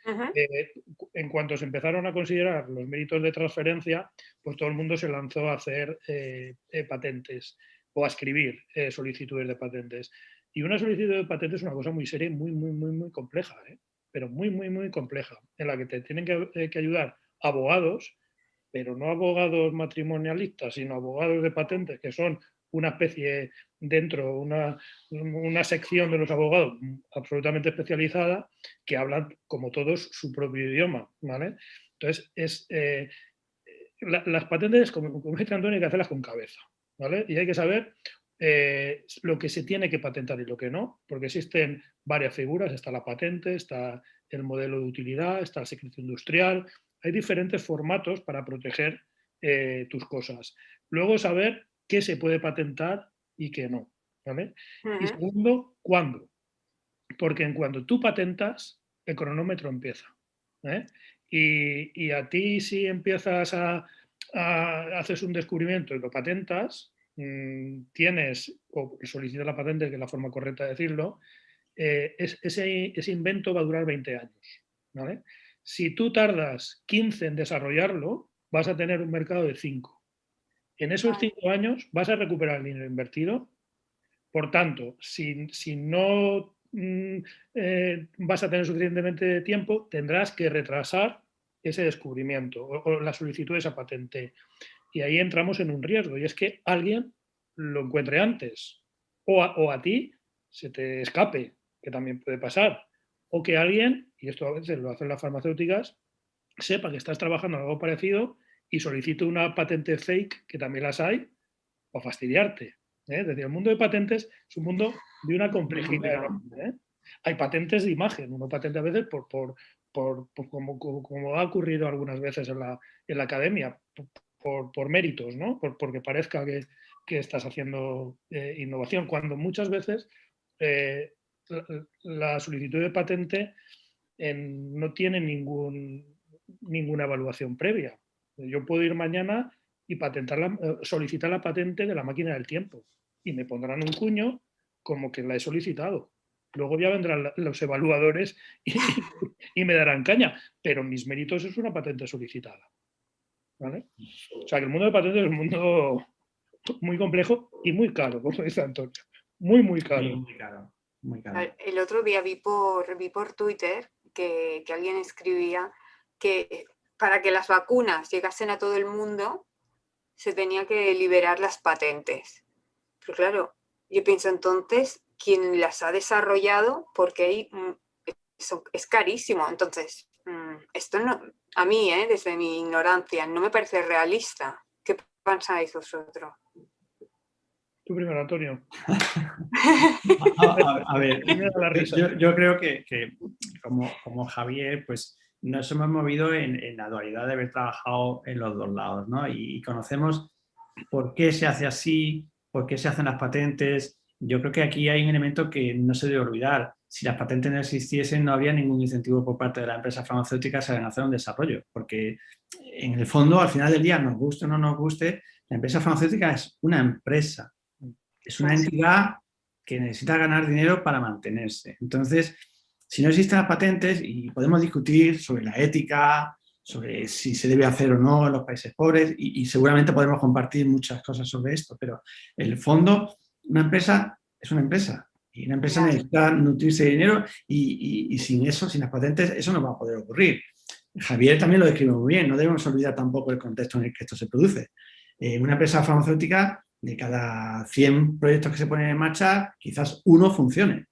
En cuanto se empezaron a considerar los méritos de transferencia, pues todo el mundo se lanzó a hacer patentes o a escribir solicitudes de patentes. Y una solicitud de patentes es una cosa muy seria y muy, muy, muy, muy compleja, ¿eh? Pero muy, muy, muy compleja, en la que te tienen que ayudar abogados pero no abogados matrimonialistas, sino abogados de patentes, que son una especie dentro, una sección de los abogados absolutamente especializada, que hablan, como todos, su propio idioma, ¿vale? Entonces, las patentes, como dice Antonio, hay que hacerlas con cabeza, ¿vale? Y hay que saber lo que se tiene que patentar y lo que no, porque existen varias figuras, está la patente, está el modelo de utilidad, está el secreto industrial, hay diferentes formatos para proteger tus cosas. Luego saber qué se puede patentar y qué no, ¿vale? Y segundo, ¿cuándo? Porque en cuanto tú patentas, el cronómetro empieza, ¿eh? Y a ti, si empiezas haces un descubrimiento y lo patentas, tienes, o solicitas la patente, que es la forma correcta de decirlo, ese invento va a durar 20 años, ¿vale? Si tú tardas 15 en desarrollarlo, vas a tener un mercado de 5. En esos 5 años vas a recuperar el dinero invertido. Por tanto, si no vas a tener suficientemente tiempo, tendrás que retrasar ese descubrimiento o la solicitud de esa patente. Y ahí entramos en un riesgo, y es que alguien lo encuentre antes, o a ti se te escape, que también puede pasar, o que alguien, y esto a veces lo hacen las farmacéuticas, sepa que estás trabajando en algo parecido y solicite una patente fake, que también las hay, para fastidiarte. Es decir, el mundo de patentes es un mundo de una complejidad enorme. Hay patentes de imagen, uno patente a veces como ha ocurrido algunas veces en la academia, por méritos, ¿no? Porque parezca que estás haciendo innovación, cuando muchas veces la solicitud de patente no tiene ninguna evaluación previa. Yo puedo ir mañana y solicitar la patente de la máquina del tiempo y me pondrán un cuño como que la he solicitado. Luego ya vendrán los evaluadores y me darán caña, pero mis méritos es una patente solicitada, ¿vale? O sea que el mundo de patentes es un mundo muy complejo y muy caro, como dice Antonio. Muy, muy caro. Muy caro, muy caro. El otro día vi por Twitter que alguien escribía que para que las vacunas llegasen a todo el mundo se tenía que liberar las patentes. Pero claro, yo pienso entonces, ¿quién las ha desarrollado? Porque es carísimo. Entonces, esto no, a mí, desde mi ignorancia, no me parece realista. ¿Qué pensáis vosotros? Tú primero, Antonio. A ver, yo creo que como Javier, pues nos hemos movido en la dualidad de haber trabajado en los dos lados, ¿no? Y conocemos por qué se hace así, por qué se hacen las patentes. Yo creo que aquí hay un elemento que no se debe olvidar. Si las patentes no existiesen, no habría ningún incentivo por parte de las empresas farmacéuticas a hacer un desarrollo, porque en el fondo, al final del día, nos guste o no nos guste, la empresa farmacéutica es una empresa, es una entidad que necesita ganar dinero para mantenerse. Entonces, si no existen las patentes, y podemos discutir sobre la ética, sobre si se debe hacer o no en los países pobres, y seguramente podemos compartir muchas cosas sobre esto, pero en el fondo, una empresa es una empresa, y una empresa necesita nutrirse de dinero, y sin eso, sin las patentes, eso no va a poder ocurrir. Javier también lo describe muy bien, no debemos olvidar tampoco el contexto en el que esto se produce. Una empresa farmacéutica, de cada 100 proyectos que se ponen en marcha, quizás uno funcione.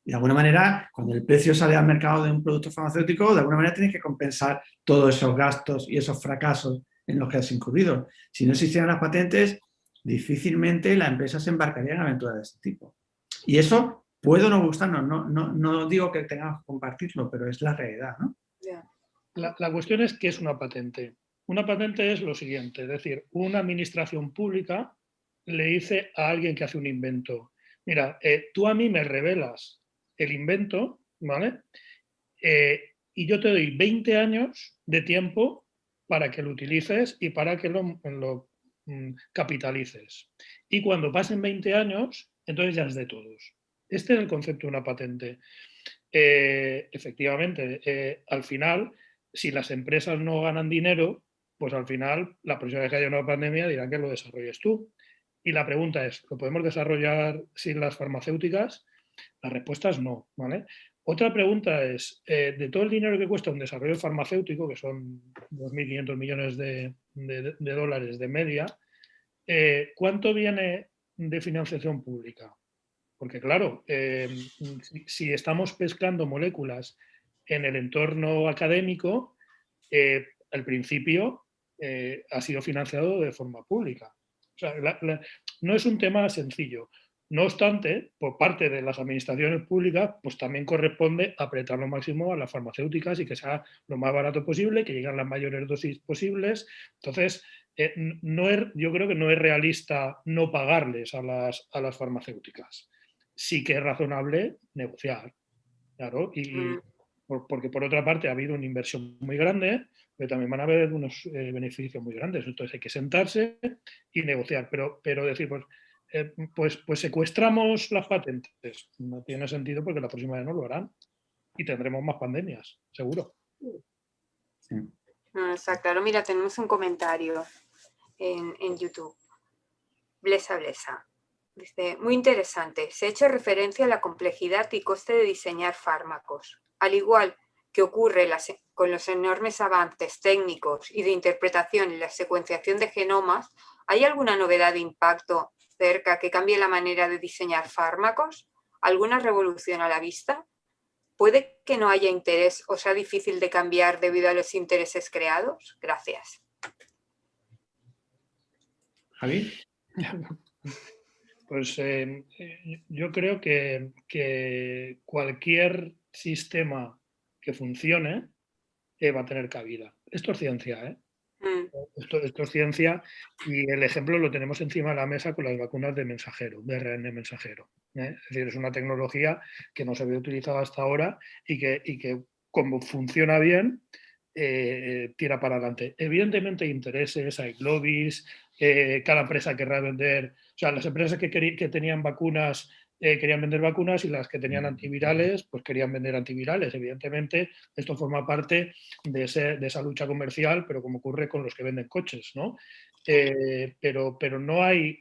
Y de alguna manera, cuando el precio sale al mercado de un producto farmacéutico, de alguna manera tienes que compensar todos esos gastos y esos fracasos en los que has incurrido. Si no existieran las patentes, difícilmente la empresa se embarcaría en aventuras de este tipo. Y eso puede o no gustarnos, no digo que tengamos que compartirlo, pero es la realidad, ¿no? La cuestión es qué es una patente. Una patente es lo siguiente, es decir, una administración pública le dice a alguien que hace un invento, mira, tú a mí me revelas el invento, ¿vale? Y yo te doy 20 años de tiempo para que lo utilices y para que lo capitalices. Y cuando pasen 20 años, entonces ya es de todos. Este es el concepto de una patente. Efectivamente, al final, si las empresas no ganan dinero, pues al final, la próxima vez que haya una pandemia dirán que lo desarrolles tú. Y la pregunta es, ¿lo podemos desarrollar sin las farmacéuticas? La respuesta es no, ¿vale? Otra pregunta es, de todo el dinero que cuesta un desarrollo farmacéutico, que son 2.500 millones de de dólares de media, ¿cuánto viene de financiación pública? Porque claro, si estamos pescando moléculas en el entorno académico, al principio ha sido financiado de forma pública. O sea, no es un tema sencillo. No obstante, por parte de las administraciones públicas, pues también corresponde apretar lo máximo a las farmacéuticas y que sea lo más barato posible, que lleguen las mayores dosis posibles. Entonces, yo creo que no es realista no pagarles a las farmacéuticas. Sí que es razonable negociar, claro, porque por otra parte ha habido una inversión muy grande, pero también van a haber unos beneficios muy grandes. Entonces hay que sentarse y negociar, pero decir, pues secuestramos las patentes. No tiene sentido porque la próxima vez no lo harán y tendremos más pandemias, seguro. Sí. Está claro. Mira, tenemos un comentario en YouTube. Blesa. Dice, muy interesante. Se ha hecho referencia a la complejidad y coste de diseñar fármacos. Al igual que ocurre con los enormes avances técnicos y de interpretación en la secuenciación de genomas, ¿hay alguna novedad de impacto cerca que cambie la manera de diseñar fármacos? ¿Alguna revolución a la vista? ¿Puede que no haya interés o sea difícil de cambiar debido a los intereses creados? Gracias. ¿Javi? Pues yo creo que cualquier sistema que funcione va a tener cabida. Esto es ciencia, ¿eh? Esto es ciencia y el ejemplo lo tenemos encima de la mesa con las vacunas de mensajero, de ARN mensajero. Es decir, es una tecnología que no se había utilizado hasta ahora y que como funciona bien, tira para adelante. Evidentemente hay intereses, hay lobbies, cada empresa querrá vender, o sea, las empresas que tenían vacunas querían vender vacunas y las que tenían antivirales pues querían vender antivirales. Evidentemente esto forma parte de esa lucha comercial, pero como ocurre con los que venden coches, ¿no? Pero no hay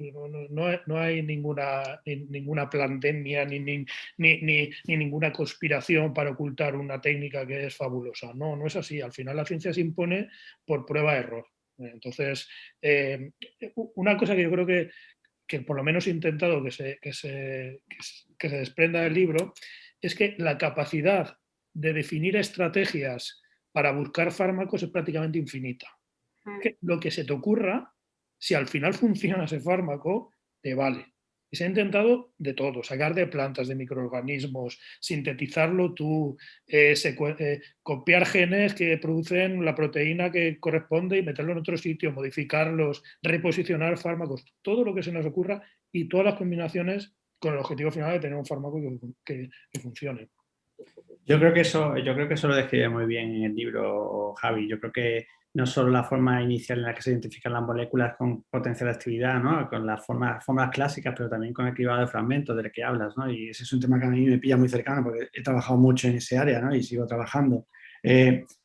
ninguna pandemia ni ninguna conspiración para ocultar una técnica que es fabulosa. No es así. Al final la ciencia se impone por prueba-error. Entonces, una cosa que yo creo que por lo menos he intentado que se desprenda del libro es que la capacidad de definir estrategias para buscar fármacos es prácticamente infinita. Que lo que se te ocurra, si al final funciona ese fármaco, te vale. Y se ha intentado de todo, sacar de plantas, de microorganismos, sintetizarlo tú, copiar genes que producen la proteína que corresponde y meterlo en otro sitio, modificarlos, reposicionar fármacos, todo lo que se nos ocurra y todas las combinaciones con el objetivo final de tener un fármaco que funcione. Yo creo que eso lo describe muy bien en el libro, Javi. Yo creo que no solo la forma inicial en la que se identifican las moléculas con potencial actividad, ¿no? Con las formas clásicas, pero también con el cribado de fragmentos del que hablas, ¿no? Y ese es un tema que a mí me pilla muy cercano porque he trabajado mucho en ese área, ¿no? Y sigo trabajando.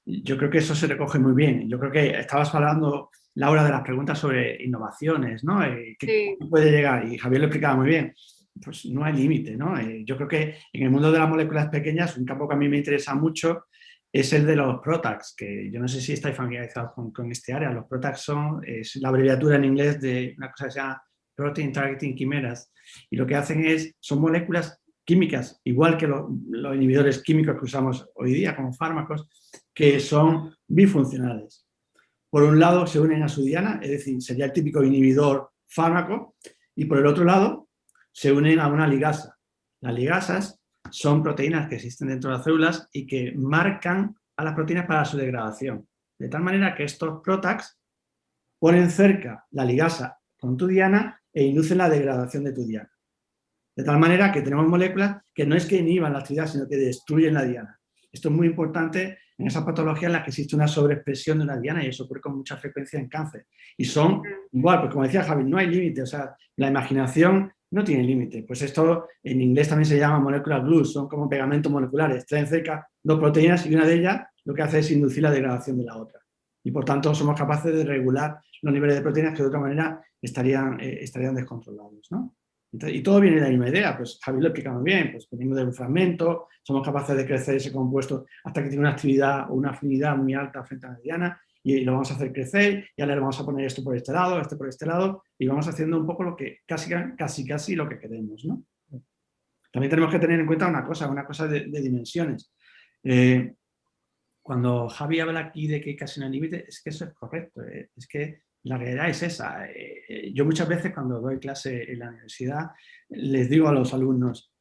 Yo creo que eso se recoge muy bien. Yo creo que estabas hablando, Laura, de las preguntas sobre innovaciones, ¿no? ¿Qué puede llegar? Y Javier lo explicaba muy bien. Pues no hay límite, ¿no? Yo creo que en el mundo de las moléculas pequeñas, un campo que a mí me interesa mucho es el de los PROTACs, que yo no sé si estáis familiarizados con este área. Los PROTACs es la abreviatura en inglés de una cosa que se llama Protein Targeting Chimeras, y lo que hacen son moléculas químicas, igual que los inhibidores químicos que usamos hoy día como fármacos, que son bifuncionales. Por un lado se unen a su diana, es decir, sería el típico inhibidor fármaco, y por el otro lado se unen a una ligasa. Las ligasas son proteínas que existen dentro de las células y que marcan a las proteínas para su degradación. De tal manera que estos PROTACs ponen cerca la ligasa con tu diana e inducen la degradación de tu diana. De tal manera que tenemos moléculas que no es que inhiban la actividad, sino que destruyen la diana. Esto es muy importante en esas patologías en las que existe una sobreexpresión de una diana y eso ocurre con mucha frecuencia en cáncer. Y son igual, pues como decía Javi, no hay límite, o sea, la imaginación no tiene límite. Pues esto en inglés también se llama molecular glues, son como pegamentos moleculares, traen cerca dos proteínas y una de ellas lo que hace es inducir la degradación de la otra. Y por tanto somos capaces de regular los niveles de proteínas que de otra manera estarían descontrolados, ¿no? Y todo viene de la misma idea, pues Javier lo explica muy bien, pues venimos de un fragmento, somos capaces de crecer ese compuesto hasta que tiene una actividad o una afinidad muy alta frente a la diana y lo vamos a hacer crecer, y ahora le vamos a poner esto por este lado, este por este lado, y vamos haciendo un poco lo que casi lo que queremos, ¿no? También tenemos que tener en cuenta una cosa de dimensiones. Cuando Javi habla aquí de que casi no hay límite, es que eso es correcto, es que la realidad es esa. Yo muchas veces cuando doy clase en la universidad les digo a los alumnos,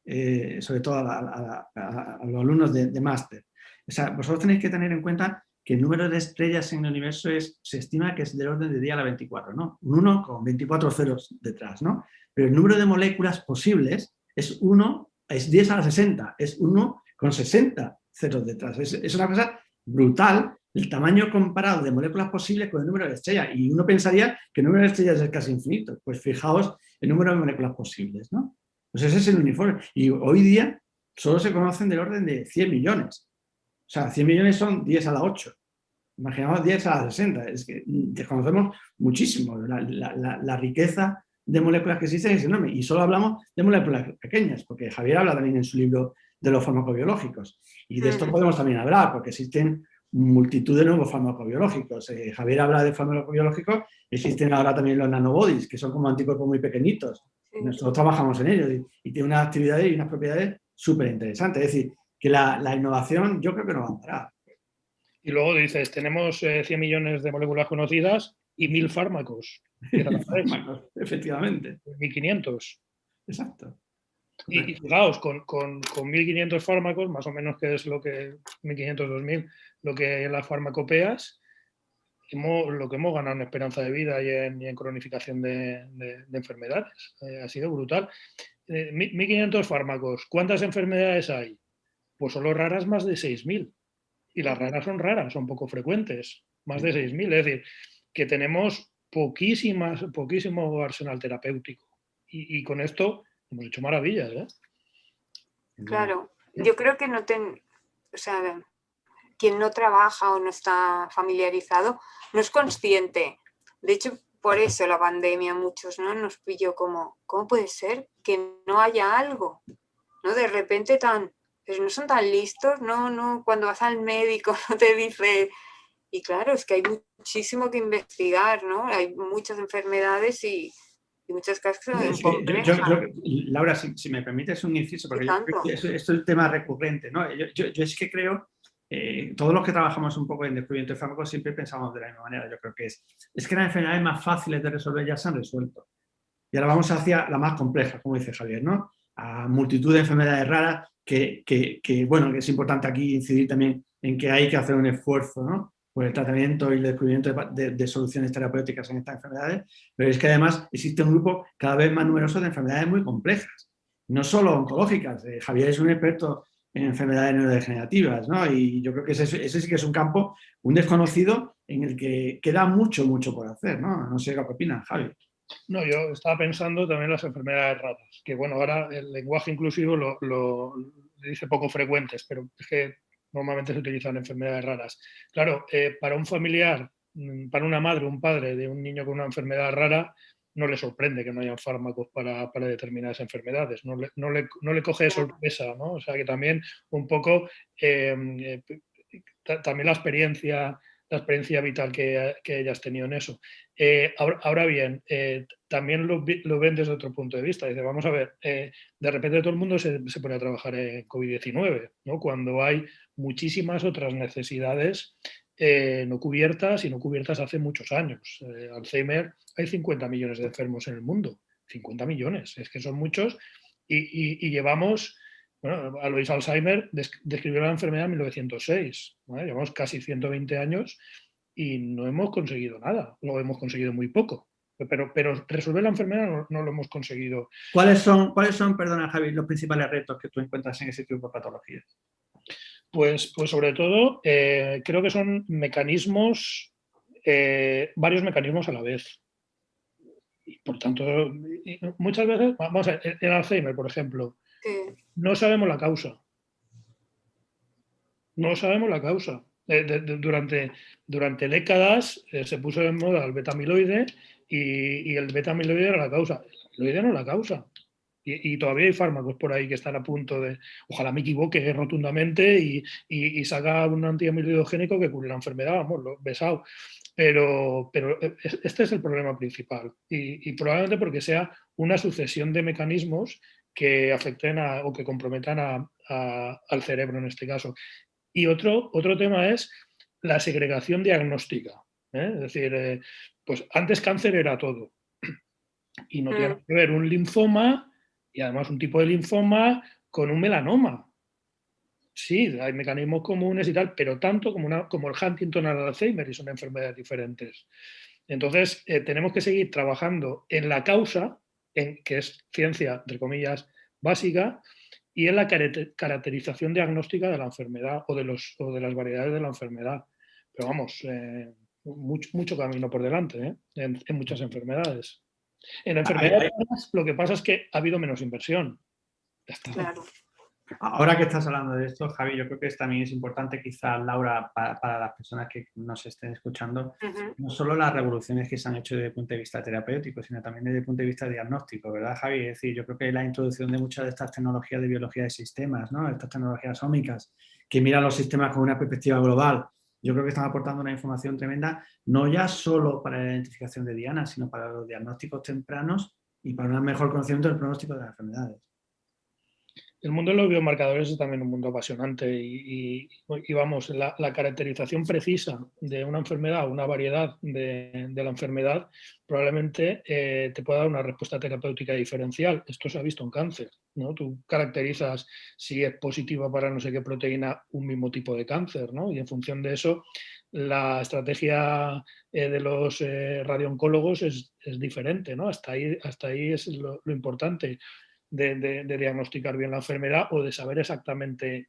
sobre todo a los alumnos de máster, o sea, vosotros tenéis que tener en cuenta que el número de estrellas en el universo se estima que es del orden de 10 a la 24, ¿no? Un 1 con 24 ceros detrás, ¿no? Pero el número de moléculas posibles es 10 a la 60, es 1 con 60 ceros detrás. Es una cosa brutal el tamaño comparado de moléculas posibles con el número de estrellas. Y uno pensaría que el número de estrellas es casi infinito. Pues fijaos el número de moléculas posibles, ¿no? Pues ese es el uniforme. Y hoy día solo se conocen del orden de 100 millones. O sea, 100 millones son 10 a la 8. Imaginamos 10 a la 60. Es que desconocemos muchísimo. La riqueza de moléculas que existen es enorme. Y solo hablamos de moléculas pequeñas, porque Javier habla también en su libro de los farmacobiológicos. Y de esto podemos también hablar, porque existen multitud de nuevos farmacobiológicos. Javier habla de farmacobiológicos, existen ahora también los nanobodies, que son como anticuerpos muy pequeñitos. Nosotros trabajamos en ellos y tiene unas actividades y unas propiedades súper interesantes. Es decir, que la innovación yo creo que no va a parar. Y luego dices, tenemos 100 millones de moléculas conocidas y 1000 fármacos. Efectivamente. 1500. Exacto. Y fijaos, con 1500 fármacos, más o menos que es lo que 1500, 2000, lo que las farmacopeas, lo que hemos ganado en esperanza de vida y en cronificación de enfermedades. Ha sido brutal. 1500 fármacos. ¿Cuántas enfermedades hay? Pues solo raras más de 6000. Y las raras, son poco frecuentes, más de 6000. Es decir, que tenemos poquísimo arsenal terapéutico. Y con esto hemos hecho maravillas, ¿eh? Claro, yo creo que o sea, quien no trabaja o no está familiarizado no es consciente. De hecho, por eso la pandemia muchos, ¿no? Nos pilló como, ¿cómo puede ser que no haya algo? ¿No? De repente pues no son tan listos, no, cuando vas al médico no te dice. Y claro, es que hay muchísimo que investigar, ¿no? Hay muchas enfermedades y muchas cosas que son complejas. Laura, si me permites un inciso, porque yo creo que esto es el tema recurrente, ¿no? Yo es que creo, todos los que trabajamos un poco en descubrimiento de fármacos siempre pensamos de la misma manera. Yo creo que es que las enfermedades más fáciles de resolver ya se han resuelto. Y ahora vamos hacia la más compleja, como dice Javier, ¿no? A multitud de enfermedades raras bueno, que es importante aquí incidir también en que hay que hacer un esfuerzo, ¿no? Por el tratamiento y el descubrimiento de soluciones terapéuticas en estas enfermedades, pero es que además existe un grupo cada vez más numeroso de enfermedades muy complejas, no solo oncológicas. Javier es un experto en enfermedades neurodegenerativas, ¿no? Y yo creo que ese sí que es un campo, un desconocido, en el que queda mucho por hacer, ¿no? No sé qué opinas, Javi. No, yo estaba pensando también en las enfermedades raras, que bueno, ahora el lenguaje inclusivo lo dice poco frecuentes, pero es que normalmente se utilizan enfermedades raras. Claro, para un familiar, para una madre o un padre de un niño con una enfermedad rara, no le sorprende que no hayan fármacos para determinadas enfermedades, no le coge de sorpresa, ¿no? O sea que también un poco también la experiencia vital que hayas tenido en eso. Ahora bien, también lo ven desde otro punto de vista. Dice, vamos a ver, de repente todo el mundo se pone a trabajar en COVID-19, ¿no? Cuando hay muchísimas otras necesidades no cubiertas y no cubiertas hace muchos años. Alzheimer, hay 50 millones de enfermos en el mundo. 50 millones, es que son muchos. Y llevamos... Bueno, Alois Alzheimer describió la enfermedad en 1906. ¿Vale? Llevamos casi 120 años y no hemos conseguido nada. Lo hemos conseguido muy poco. Pero resolver la enfermedad no lo hemos conseguido. ¿Cuáles son, perdona Javi, los principales retos que tú encuentras en ese tipo de patologías? Pues sobre todo, creo que son mecanismos, varios mecanismos a la vez. Y por tanto, muchas veces, vamos a ver, en Alzheimer, por ejemplo, no sabemos la causa. No sabemos la causa. Durante décadas se puso de moda el beta-amiloide y el beta-amiloide era la causa. El amiloide no es la causa. Y todavía hay fármacos por ahí que están a punto de, ojalá me equivoque rotundamente y salga un antiamilidogénico que cure la enfermedad, vamos, lo besado. Pero este es el problema principal y probablemente porque sea una sucesión de mecanismos que afecten o que comprometan al cerebro en este caso. Y otro tema es la segregación diagnóstica. Es decir, pues antes cáncer era todo y no tiene que ver un linfoma y además un tipo de linfoma con un melanoma. Sí, hay mecanismos comunes y tal, pero tanto como el Huntington o el Alzheimer, y son enfermedades diferentes. Entonces, tenemos que seguir trabajando en la causa, que es ciencia, entre comillas, básica, y en la caracterización diagnóstica de la enfermedad o de las variedades de la enfermedad. Pero vamos, mucho camino por delante en muchas enfermedades. En enfermedades lo que pasa es que ha habido menos inversión. Ya está. Claro. Ahora que estás hablando de esto, Javi, yo creo que también es importante, quizás, Laura, para las personas que nos estén escuchando, no solo las revoluciones que se han hecho desde el punto de vista terapéutico, sino también desde el punto de vista diagnóstico, ¿verdad, Javi? Es decir, yo creo que la introducción de muchas de estas tecnologías de biología de sistemas, ¿no? Estas tecnologías ómicas, que miran los sistemas con una perspectiva global, yo creo que están aportando una información tremenda, no ya solo para la identificación de dianas, sino para los diagnósticos tempranos y para un mejor conocimiento del pronóstico de las enfermedades. El mundo de los biomarcadores es también un mundo apasionante y vamos, la caracterización precisa de una enfermedad, una variedad de la enfermedad, probablemente te pueda dar una respuesta terapéutica diferencial. Esto se ha visto en cáncer, ¿no? Tú caracterizas si es positiva para no sé qué proteína un mismo tipo de cáncer, ¿no? Y en función de eso, la estrategia de los radiooncólogos es diferente, ¿no? Hasta ahí es lo importante. De diagnosticar bien la enfermedad o de saber exactamente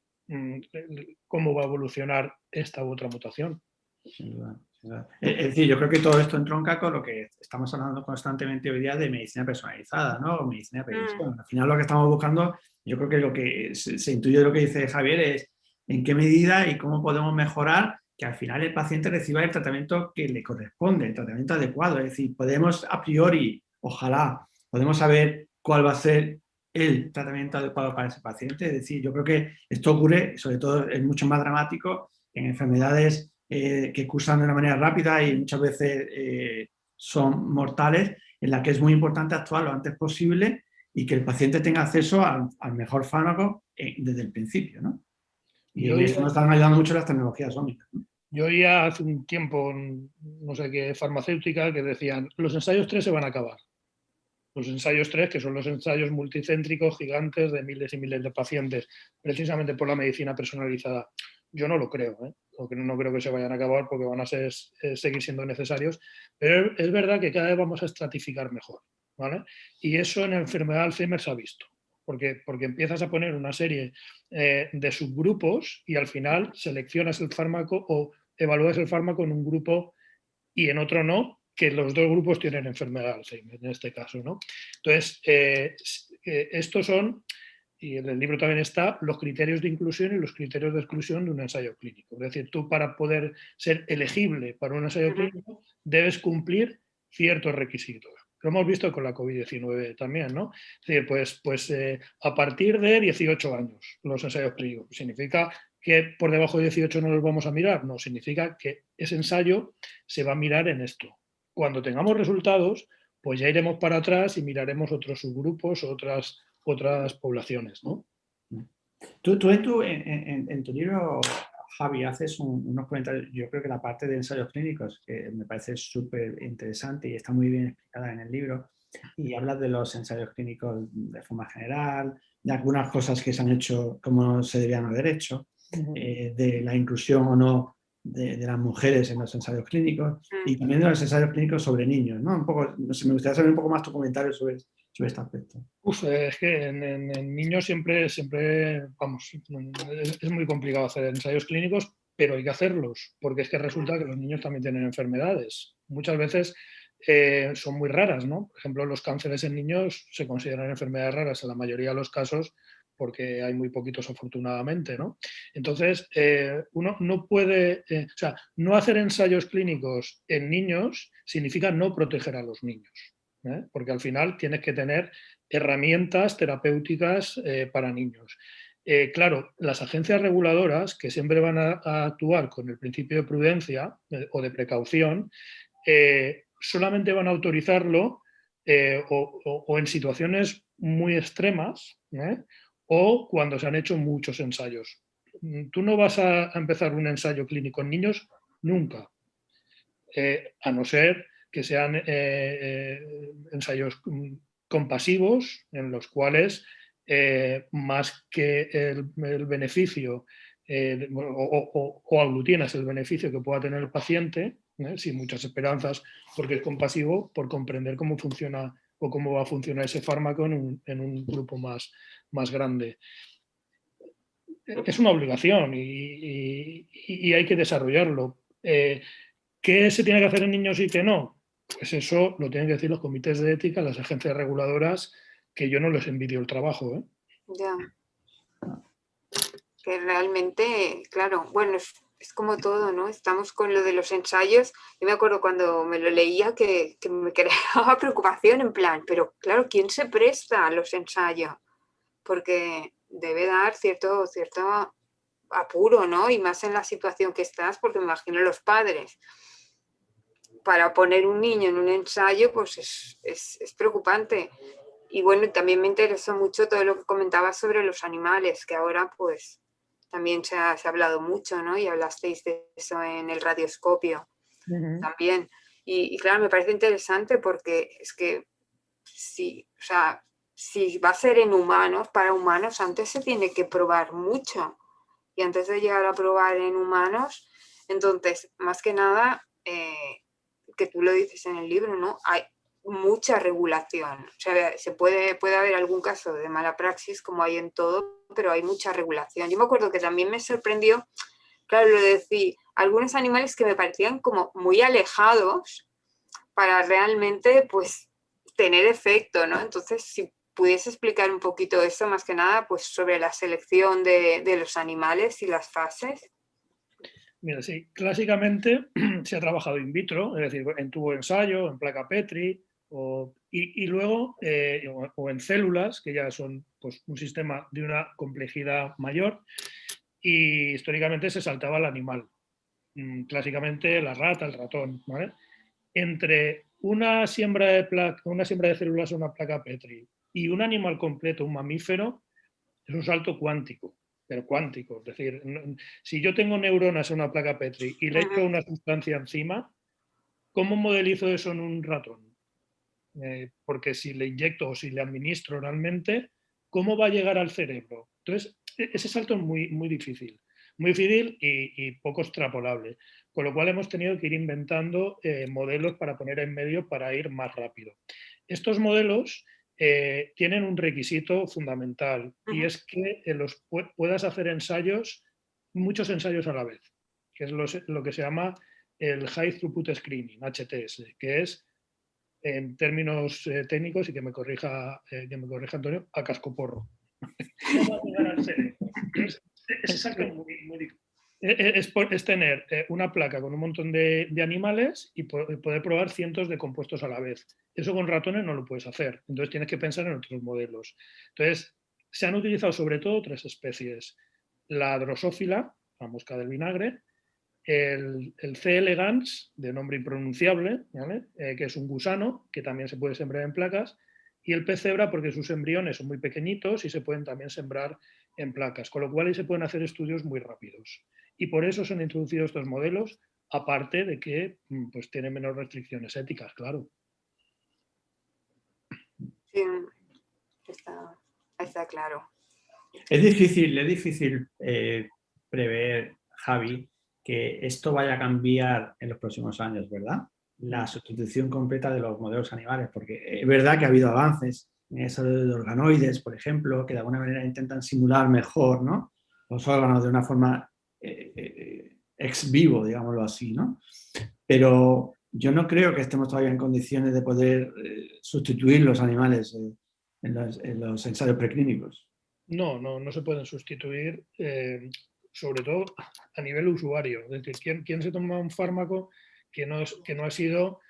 cómo va a evolucionar esta u otra mutación. Sin duda, sin duda. Es decir, yo creo que todo esto entronca con lo que estamos hablando constantemente hoy día de medicina personalizada, ¿no? O medicina de previsión. Al final lo que estamos buscando, yo creo que lo que se intuye de lo que dice Javier es en qué medida y cómo podemos mejorar que al final el paciente reciba el tratamiento que le corresponde, el tratamiento adecuado. Es decir, podemos a priori, ojalá, podemos saber cuál va a ser el tratamiento adecuado para ese paciente. Es decir, yo creo que esto ocurre, sobre todo es mucho más dramático en enfermedades que cursan de una manera rápida y muchas veces son mortales, en la que es muy importante actuar lo antes posible y que el paciente tenga acceso al mejor fármaco desde el principio, ¿no? Y en esto nos están ayudando mucho las tecnologías ómicas, ¿no? Yo oía hace un tiempo, no sé qué farmacéutica, que decían, los ensayos 3 se van a acabar. Los ensayos 3, que son los ensayos multicéntricos gigantes de miles y miles de pacientes, precisamente por la medicina personalizada. Yo no lo creo, no creo que se vayan a acabar porque van a seguir siendo necesarios, pero es verdad que cada vez vamos a estratificar mejor, ¿vale? Y eso en la enfermedad de Alzheimer se ha visto, porque empiezas a poner una serie de subgrupos y al final seleccionas el fármaco o evalúas el fármaco en un grupo y en otro no, que los dos grupos tienen enfermedad de Alzheimer, en este caso, ¿no? Entonces, estos son, y en el libro también está, los criterios de inclusión y los criterios de exclusión de un ensayo clínico. Es decir, tú para poder ser elegible para un ensayo clínico debes cumplir ciertos requisitos. Lo hemos visto con la COVID-19 también, ¿no? Es decir, pues a partir de 18 años los ensayos clínicos. ¿Significa que por debajo de 18 no los vamos a mirar? No, significa que ese ensayo se va a mirar en esto. Cuando tengamos resultados, pues ya iremos para atrás y miraremos otros subgrupos, otras poblaciones, ¿no? Tú en tu libro, Javi, haces unos comentarios, yo creo que la parte de ensayos clínicos, que me parece súper interesante y está muy bien explicada en el libro, y hablas de los ensayos clínicos de forma general, de algunas cosas que se han hecho como se debían haber hecho, de la inclusión o no de las mujeres en los ensayos clínicos y también de los ensayos clínicos sobre niños, ¿no? Un poco, no sé, me gustaría saber un poco más tu comentario sobre este aspecto. Es que en niños siempre, vamos, es muy complicado hacer ensayos clínicos, pero hay que hacerlos, porque es que resulta que los niños también tienen enfermedades. Muchas veces son muy raras, ¿no? Por ejemplo, los cánceres en niños se consideran enfermedades raras en la mayoría de los casos, porque hay muy poquitos afortunadamente, ¿no? Entonces, uno no puede, o sea, no hacer ensayos clínicos en niños significa no proteger a los niños, porque al final tienes que tener herramientas terapéuticas para niños. Claro, las agencias reguladoras, que siempre van a actuar con el principio de prudencia o de precaución, solamente van a autorizarlo o en situaciones muy extremas, o cuando se han hecho muchos ensayos. Tú no vas a empezar un ensayo clínico en niños nunca, a no ser que sean ensayos compasivos en los cuales más que el beneficio o aglutinas el beneficio que pueda tener el paciente, sin muchas esperanzas, porque es compasivo, por comprender cómo funciona o cómo va a funcionar ese fármaco en un grupo más grande. Es una obligación y hay que desarrollarlo. ¿Qué se tiene que hacer en niños y qué no? Pues eso lo tienen que decir los comités de ética, las agencias reguladoras, que yo no les envidio el trabajo. Ya. Que realmente, claro, bueno, es como todo, ¿no? Estamos con lo de los ensayos. Yo me acuerdo cuando me lo leía que me creaba preocupación en plan, pero claro, ¿quién se presta a los ensayos? Porque debe dar cierto apuro, ¿no? Y más en la situación que estás, porque me imagino los padres. Para poner un niño en un ensayo, pues es preocupante. Y bueno, también me interesó mucho todo lo que comentabas sobre los animales, que ahora pues también se ha hablado mucho, ¿no? Y hablasteis de eso en el radioscopio también. Y claro, me parece interesante porque es que si va a ser en humanos, para humanos, antes se tiene que probar mucho. Y antes de llegar a probar en humanos, entonces, más que nada, que tú lo dices en el libro, ¿no? Hay mucha regulación. O sea, puede haber algún caso de mala praxis, como hay en todo, pero hay mucha regulación. Yo me acuerdo que también me sorprendió, claro, lo de decir, algunos animales que me parecían como muy alejados para realmente, pues, tener efecto, ¿no? Entonces, si pudiese explicar un poquito eso, más que nada, pues sobre la selección de los animales y las fases. Mira, sí, clásicamente se ha trabajado in vitro, es decir, en tubo de ensayo, en placa Petri, y luego o en células, que ya son pues, un sistema de una complejidad mayor, y históricamente se saltaba al animal, clásicamente la rata, el ratón, ¿vale? Entre una siembra de células o una placa Petri y un animal completo, un mamífero, es un salto cuántico, pero cuántico. Es decir, si yo tengo neuronas en una placa Petri y le echo una sustancia encima, ¿cómo modelizo eso en un ratón? Porque si le inyecto o si le administro oralmente, ¿cómo va a llegar al cerebro? Entonces, ese salto es muy difícil. Muy difícil y poco extrapolable. Con lo cual hemos tenido que ir inventando modelos para poner en medio para ir más rápido. Estos modelos tienen un requisito fundamental y es que puedas hacer ensayos, muchos ensayos a la vez, que es lo que se llama el High Throughput Screening, HTS, que es en términos técnicos, y que me corrija Antonio, a cascoporro. No va a llegar al cerebro. Es exacto, muy difícil. Es tener una placa con un montón de animales y poder probar cientos de compuestos a la vez. Eso con ratones no lo puedes hacer. Entonces tienes que pensar en otros modelos. Entonces, se han utilizado sobre todo 3 especies. La drosófila, la mosca del vinagre, el C. elegans, de nombre impronunciable, ¿vale? Que es un gusano, que también se puede sembrar en placas, y el pez cebra porque sus embriones son muy pequeñitos y se pueden también sembrar en placas, con lo cual ahí se pueden hacer estudios muy rápidos. Y por eso se han introducido estos modelos, aparte de que pues, tienen menos restricciones éticas, claro. Sí, está claro. Es difícil prever, Javi, que esto vaya a cambiar en los próximos años, ¿verdad? La sustitución completa de los modelos animales, porque es verdad que ha habido avances en eso de organoides, por ejemplo, que de alguna manera intentan simular mejor, ¿no?, los órganos de una forma ex vivo, digámoslo así, ¿no? Pero yo no creo que estemos todavía en condiciones de poder sustituir los animales en los ensayos preclínicos. No se pueden sustituir, sobre todo a nivel usuario. Es decir, ¿quién se toma un fármaco que no ha sido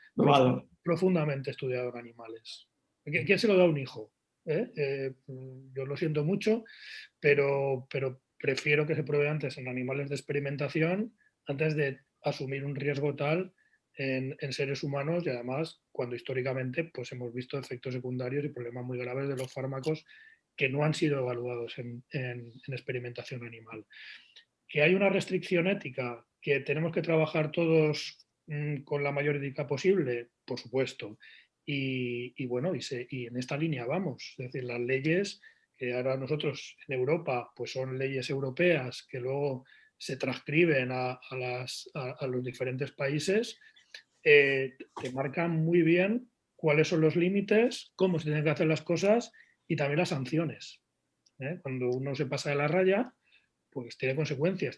profundamente estudiado en animales? ¿Quién se lo da a un hijo? Yo lo siento mucho, pero prefiero que se pruebe antes en animales de experimentación antes de asumir un riesgo tal en seres humanos, y además cuando históricamente pues, hemos visto efectos secundarios y problemas muy graves de los fármacos que no han sido evaluados en experimentación animal. Que hay una restricción ética, que tenemos que trabajar todos con la mayor ética posible, por supuesto. Y bueno, y en esta línea vamos. Es decir, las leyes que ahora nosotros en Europa pues son leyes europeas que luego se transcriben a los diferentes países, te marcan muy bien cuáles son los límites, cómo se tienen que hacer las cosas y también las sanciones. Cuando uno se pasa de la raya, pues tiene consecuencias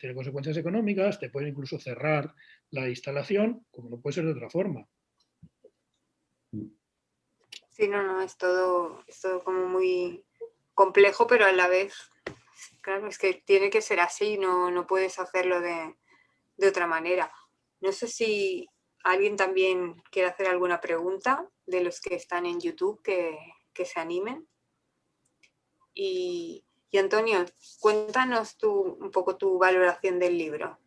económicas, te pueden incluso cerrar la instalación, como no puede ser de otra forma. Sí, no, es todo como muy complejo, pero a la vez, claro, es que tiene que ser así, no puedes hacerlo de otra manera. No sé si alguien también quiere hacer alguna pregunta de los que están en YouTube, que se animen. Y Antonio, cuéntanos un poco tu valoración del libro.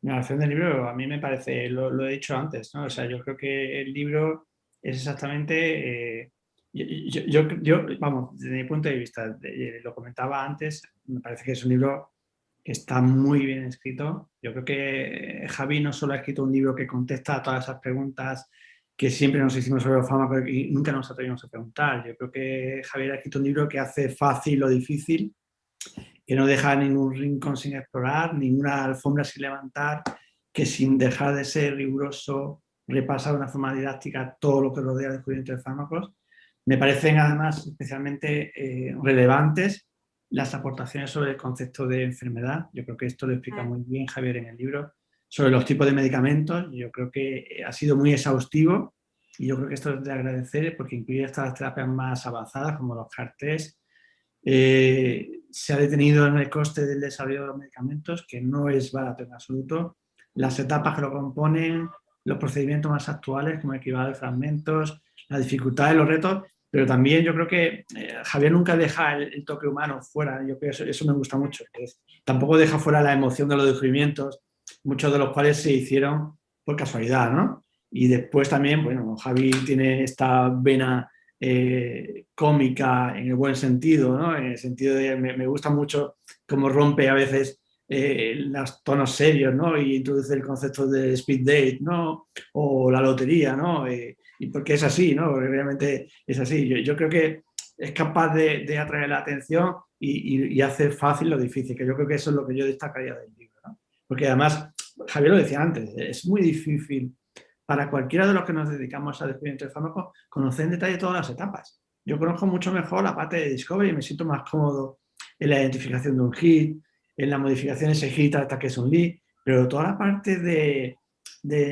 La valoración del libro a mí me parece, lo he dicho antes, ¿no? O sea, yo creo que el libro es exactamente, vamos, desde mi punto de vista, lo comentaba antes, me parece que es un libro que está muy bien escrito. Yo creo que Javi no solo ha escrito un libro que contesta a todas esas preguntas que siempre nos hicimos sobre los fármacos y nunca nos atrevimos a preguntar. Yo creo que Javier ha escrito un libro que hace fácil lo difícil, que no deja ningún rincón sin explorar, ninguna alfombra sin levantar, que sin dejar de ser riguroso repasa de una forma didáctica todo lo que rodea el descubrimiento de fármacos. Me parecen además especialmente relevantes las aportaciones sobre el concepto de enfermedad. Yo creo que esto lo explica muy bien Javier en el libro. Sobre los tipos de medicamentos, yo creo que ha sido muy exhaustivo y yo creo que esto es de agradecer porque incluye hasta las terapias más avanzadas como los CAR-T. Se ha detenido en el coste del desarrollo de los medicamentos, que no es barato en absoluto, las etapas que lo componen, los procedimientos más actuales como el cribado de fragmentos, la dificultad de los retos, pero también yo creo que Javier nunca deja el toque humano fuera. Yo creo que eso me gusta mucho. Tampoco deja fuera la emoción de los descubrimientos, muchos de los cuales se hicieron por casualidad, ¿no? Y después también, bueno, Javi tiene esta vena cómica en el buen sentido, ¿no? En el sentido de me gusta mucho cómo rompe a veces los tonos serios, ¿no? Y introduce el concepto de speed date, ¿no? O la lotería, ¿no? Y porque es así, ¿no? Porque realmente es así. Yo creo que es capaz de atraer la atención y hacer fácil lo difícil, que yo creo que eso es lo que yo destacaría del libro, ¿no? Porque además, Javier lo decía antes, es muy difícil para cualquiera de los que nos dedicamos al descubrimiento de fármacos conocer en detalle todas las etapas. Yo conozco mucho mejor la parte de discovery y me siento más cómodo en la identificación de un hit, en la modificación de ese hit hasta que es un lead, pero toda la parte de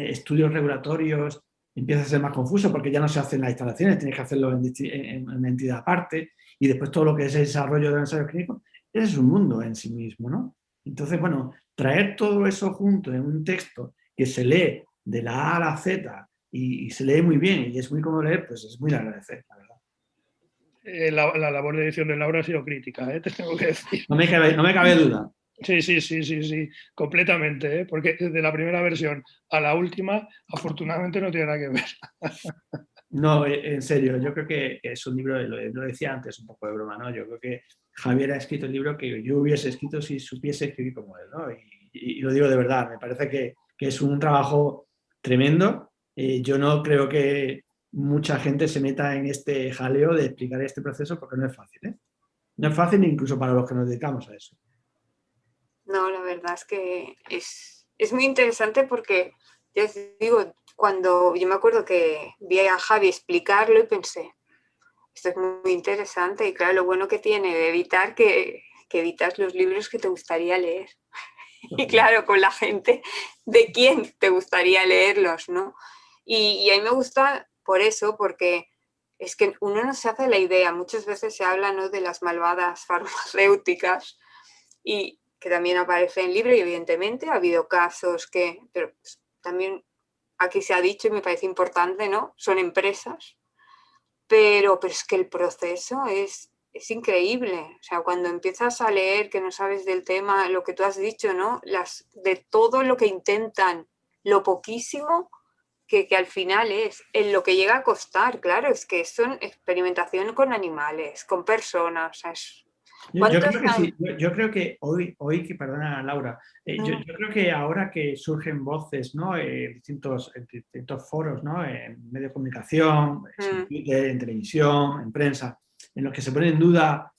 estudios regulatorios empieza a ser más confuso porque ya no se hacen las instalaciones, tienes que hacerlo en una entidad aparte y después todo lo que es el desarrollo de ensayos clínicos, ese es un mundo en sí mismo, ¿no? Entonces, bueno, traer todo eso junto en un texto que se lee de la A a la Z y se lee muy bien y es muy cómodo leer, pues es muy de agradecer, la verdad. La labor de edición de Laura ha sido crítica, te tengo que decir. No me cabe duda. Sí, completamente, porque desde la primera versión a la última, afortunadamente no tiene nada que ver. No, en serio, yo creo que es un libro, lo decía antes un poco de broma, ¿no? Yo creo que Javier ha escrito el libro que yo hubiese escrito si supiese escribir como él, ¿no? Y lo digo de verdad, me parece que es un trabajo tremendo. Yo no creo que mucha gente se meta en este jaleo de explicar este proceso porque no es fácil, ¿eh? No es fácil incluso para los que nos dedicamos a eso. No, la verdad es que es muy interesante porque, ya os digo, cuando yo me acuerdo que vi a Javi explicarlo y pensé, esto es muy interesante y claro, lo bueno que tiene de editar que editas los libros que te gustaría leer. Y claro, con la gente de quién te gustaría leerlos, ¿no? Y a mí me gusta por eso, porque es que uno no se hace la idea, muchas veces se habla, ¿no?, de las malvadas farmacéuticas y que también aparece en el libro y evidentemente ha habido casos que, pero también aquí se ha dicho y me parece importante, ¿no?, son empresas pero es que el proceso es increíble. O sea, cuando empiezas a leer que no sabes del tema, lo que tú has dicho, ¿no? De todo lo que intentan, lo poquísimo que al final es en lo que llega a costar. Claro, es que son experimentación con animales, con personas. O sea, Yo creo que sí, yo creo que hoy que, perdona Laura, yo creo que ahora que surgen voces, ¿no? En distintos foros, ¿no? En medios de comunicación, en Twitter, en televisión, en prensa, en los que se pone en duda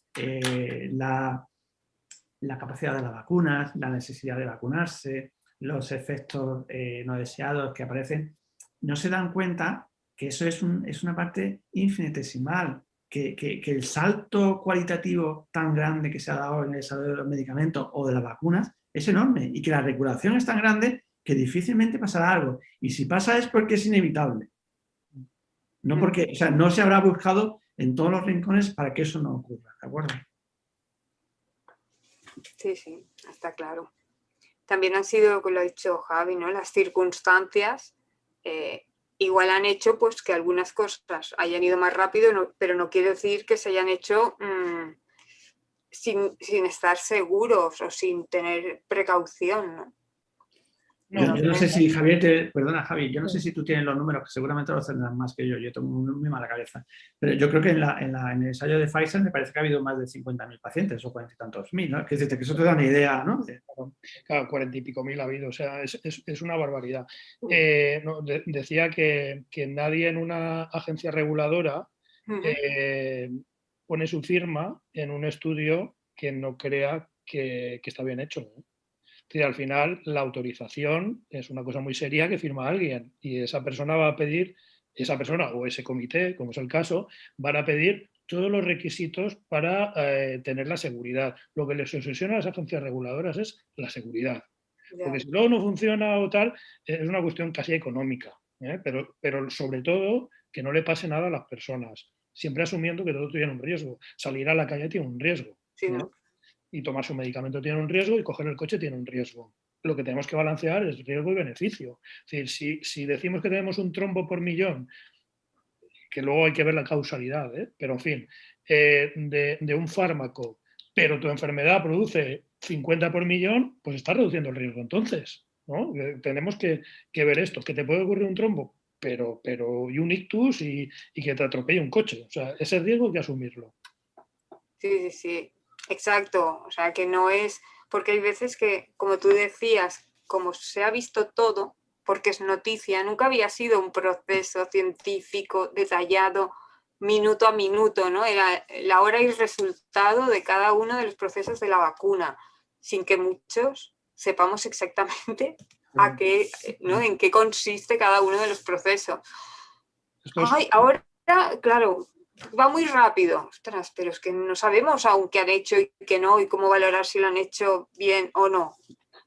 la capacidad de las vacunas, la necesidad de vacunarse, los efectos no deseados que aparecen, no se dan cuenta que eso es una parte infinitesimal, que el salto cualitativo tan grande que se ha dado en el desarrollo de los medicamentos o de las vacunas es enorme y que la regulación es tan grande que difícilmente pasará algo. Y si pasa es porque es inevitable. No porque, o sea, no se habrá buscado en todos los rincones para que eso no ocurra, ¿de acuerdo? Sí, sí, está claro. También han sido, lo que lo ha dicho Javi, ¿no? Las circunstancias igual han hecho pues que algunas cosas hayan ido más rápido, pero no quiere decir que se hayan hecho sin estar seguros o sin tener precaución, ¿no? Yo no sé si Javier, perdona Javi, yo no sé si tú tienes los números, que seguramente los tendrás más que yo tengo muy mala cabeza, pero yo creo que en el ensayo de Pfizer me parece que ha habido más de 50.000 pacientes o 40 y tantos mil, ¿no? Que eso te da una idea, ¿no? Claro, 40 y pico mil ha habido, o sea, es una barbaridad. Decía que nadie en una agencia reguladora pone su firma en un estudio que no crea que está bien hecho, ¿no? Al final, la autorización es una cosa muy seria que firma alguien y esa persona va a pedir, esa persona o ese comité, como es el caso, van a pedir todos los requisitos para tener la seguridad. Lo que les obsesiona a las agencias reguladoras es la seguridad. Porque si luego no funciona o tal, es una cuestión casi económica, pero sobre todo que no le pase nada a las personas, siempre asumiendo que todo tiene un riesgo. Salir a la calle tiene un riesgo. Sí, ¿no? Y tomar su medicamento tiene un riesgo y coger el coche tiene un riesgo. Lo que tenemos que balancear es riesgo y beneficio. Es decir, si decimos que tenemos un trombo por millón, que luego hay que ver la causalidad, pero en fin, de un fármaco, pero tu enfermedad produce 50 por millón, pues estás reduciendo el riesgo entonces, ¿no? Tenemos que ver esto, que te puede ocurrir un trombo, pero y un ictus y que te atropelle un coche. O sea, ese riesgo hay que asumirlo. Sí, sí, sí. Exacto, o sea que no es, porque hay veces que, como tú decías, como se ha visto todo, porque es noticia, nunca había sido un proceso científico detallado minuto a minuto, ¿no? Era la hora y el resultado de cada uno de los procesos de la vacuna, sin que muchos sepamos exactamente ¿no? En qué consiste cada uno de los procesos. Ay, ahora, claro, va muy rápido, ostras, pero es que no sabemos aún qué han hecho y qué no, y cómo valorar si lo han hecho bien o no.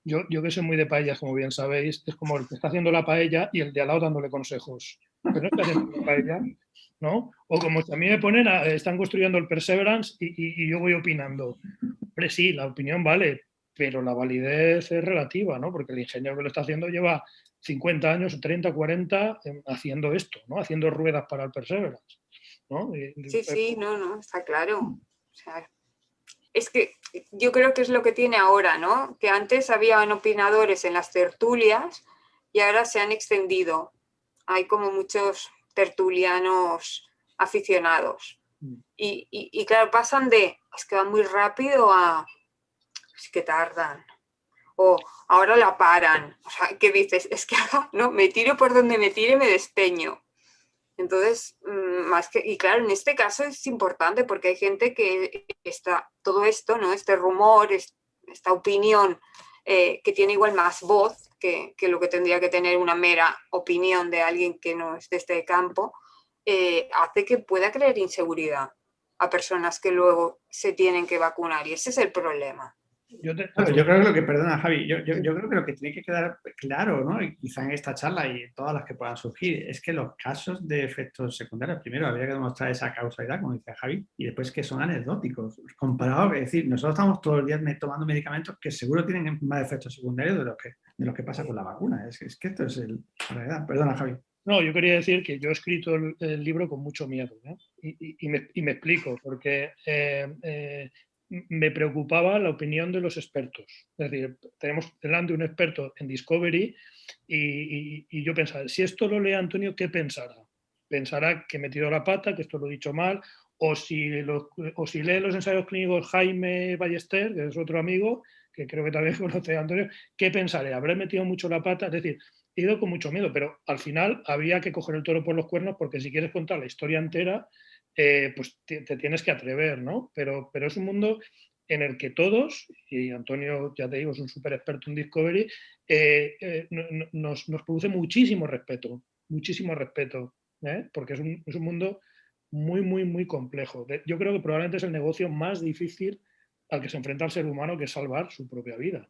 Yo que soy muy de paellas, como bien sabéis, es como el que está haciendo la paella y el de al lado dándole consejos. Pero no está haciendo la paella, ¿no? O como si a mí me ponen, están construyendo el Perseverance y yo voy opinando. Hombre, sí, la opinión vale, pero la validez es relativa, ¿no? Porque el ingeniero que lo está haciendo lleva 50 años, 30, 40 haciendo esto, ¿no? Haciendo ruedas para el Perseverance, ¿no? Sí, no, está claro. O sea, es que yo creo que es lo que tiene ahora, ¿no? Que antes habían opinadores en las tertulias y ahora se han extendido. Hay como muchos tertulianos aficionados. Y claro, pasan de, es que van muy rápido a, es que tardan. O ahora la paran. O sea, ¿qué dices? Es que no, me tiro por donde me tire, me despeño. Entonces, más que, y claro, en este caso es importante porque hay gente que está, todo esto, ¿no? Este rumor, esta opinión que tiene igual más voz que lo que tendría que tener una mera opinión de alguien que no es de este campo, hace que pueda crear inseguridad a personas que luego se tienen que vacunar y ese es el problema. Yo creo que perdona Javi, yo creo que lo que tiene que quedar claro, ¿no? Y quizá en esta charla y en todas las que puedan surgir, es que los casos de efectos secundarios, primero habría que demostrar esa causalidad, como decía Javi, y después que son anecdóticos, comparado, es decir, nosotros estamos todos los días tomando medicamentos que seguro tienen más efectos secundarios de lo que pasa con la vacuna, es que esto es la realidad. Perdona Javi. No, yo quería decir que yo he escrito el libro con mucho miedo, y me explico, porque me preocupaba la opinión de los expertos. Es decir, tenemos delante un experto en Discovery y yo pensaba, si esto lo lee Antonio, ¿qué pensará? Pensará que he metido la pata, que esto lo he dicho mal, o si lee los ensayos clínicos Jaime Ballester, que es otro amigo, que creo que también conoce a Antonio, ¿qué pensaré? ¿Habré metido mucho la pata? Es decir, he ido con mucho miedo, pero al final había que coger el toro por los cuernos, porque si quieres contar la historia entera, pues te tienes que atrever, ¿no? Pero es un mundo en el que todos, y Antonio, ya te digo, es un súper experto en Discovery, nos produce muchísimo respeto, porque es un mundo muy, muy, muy complejo. Yo creo que probablemente es el negocio más difícil al que se enfrenta el ser humano, que es salvar su propia vida.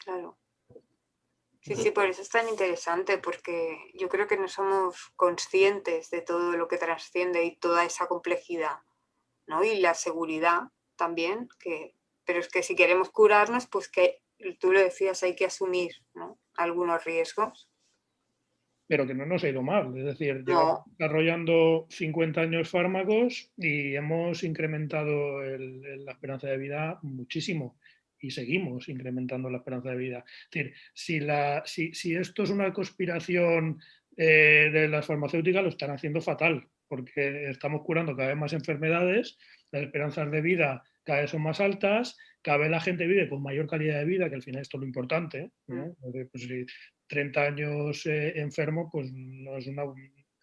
Claro. Sí, por eso es tan interesante, porque yo creo que no somos conscientes de todo lo que trasciende y toda esa complejidad, ¿no? Y la seguridad también, pero es que si queremos curarnos, pues que tú lo decías, hay que asumir, ¿no?, algunos riesgos. Pero que no nos ha ido mal, es decir, llevamos No. desarrollando 50 años fármacos y hemos incrementado la esperanza de vida muchísimo y seguimos incrementando la esperanza de vida. Es decir, si esto es una conspiración de las farmacéuticas, lo están haciendo fatal, porque estamos curando cada vez más enfermedades, las esperanzas de vida cada vez son más altas, cada vez la gente vive con mayor calidad de vida, que al final esto es lo importante, ¿no? Pues si 30 años enfermo, pues no es una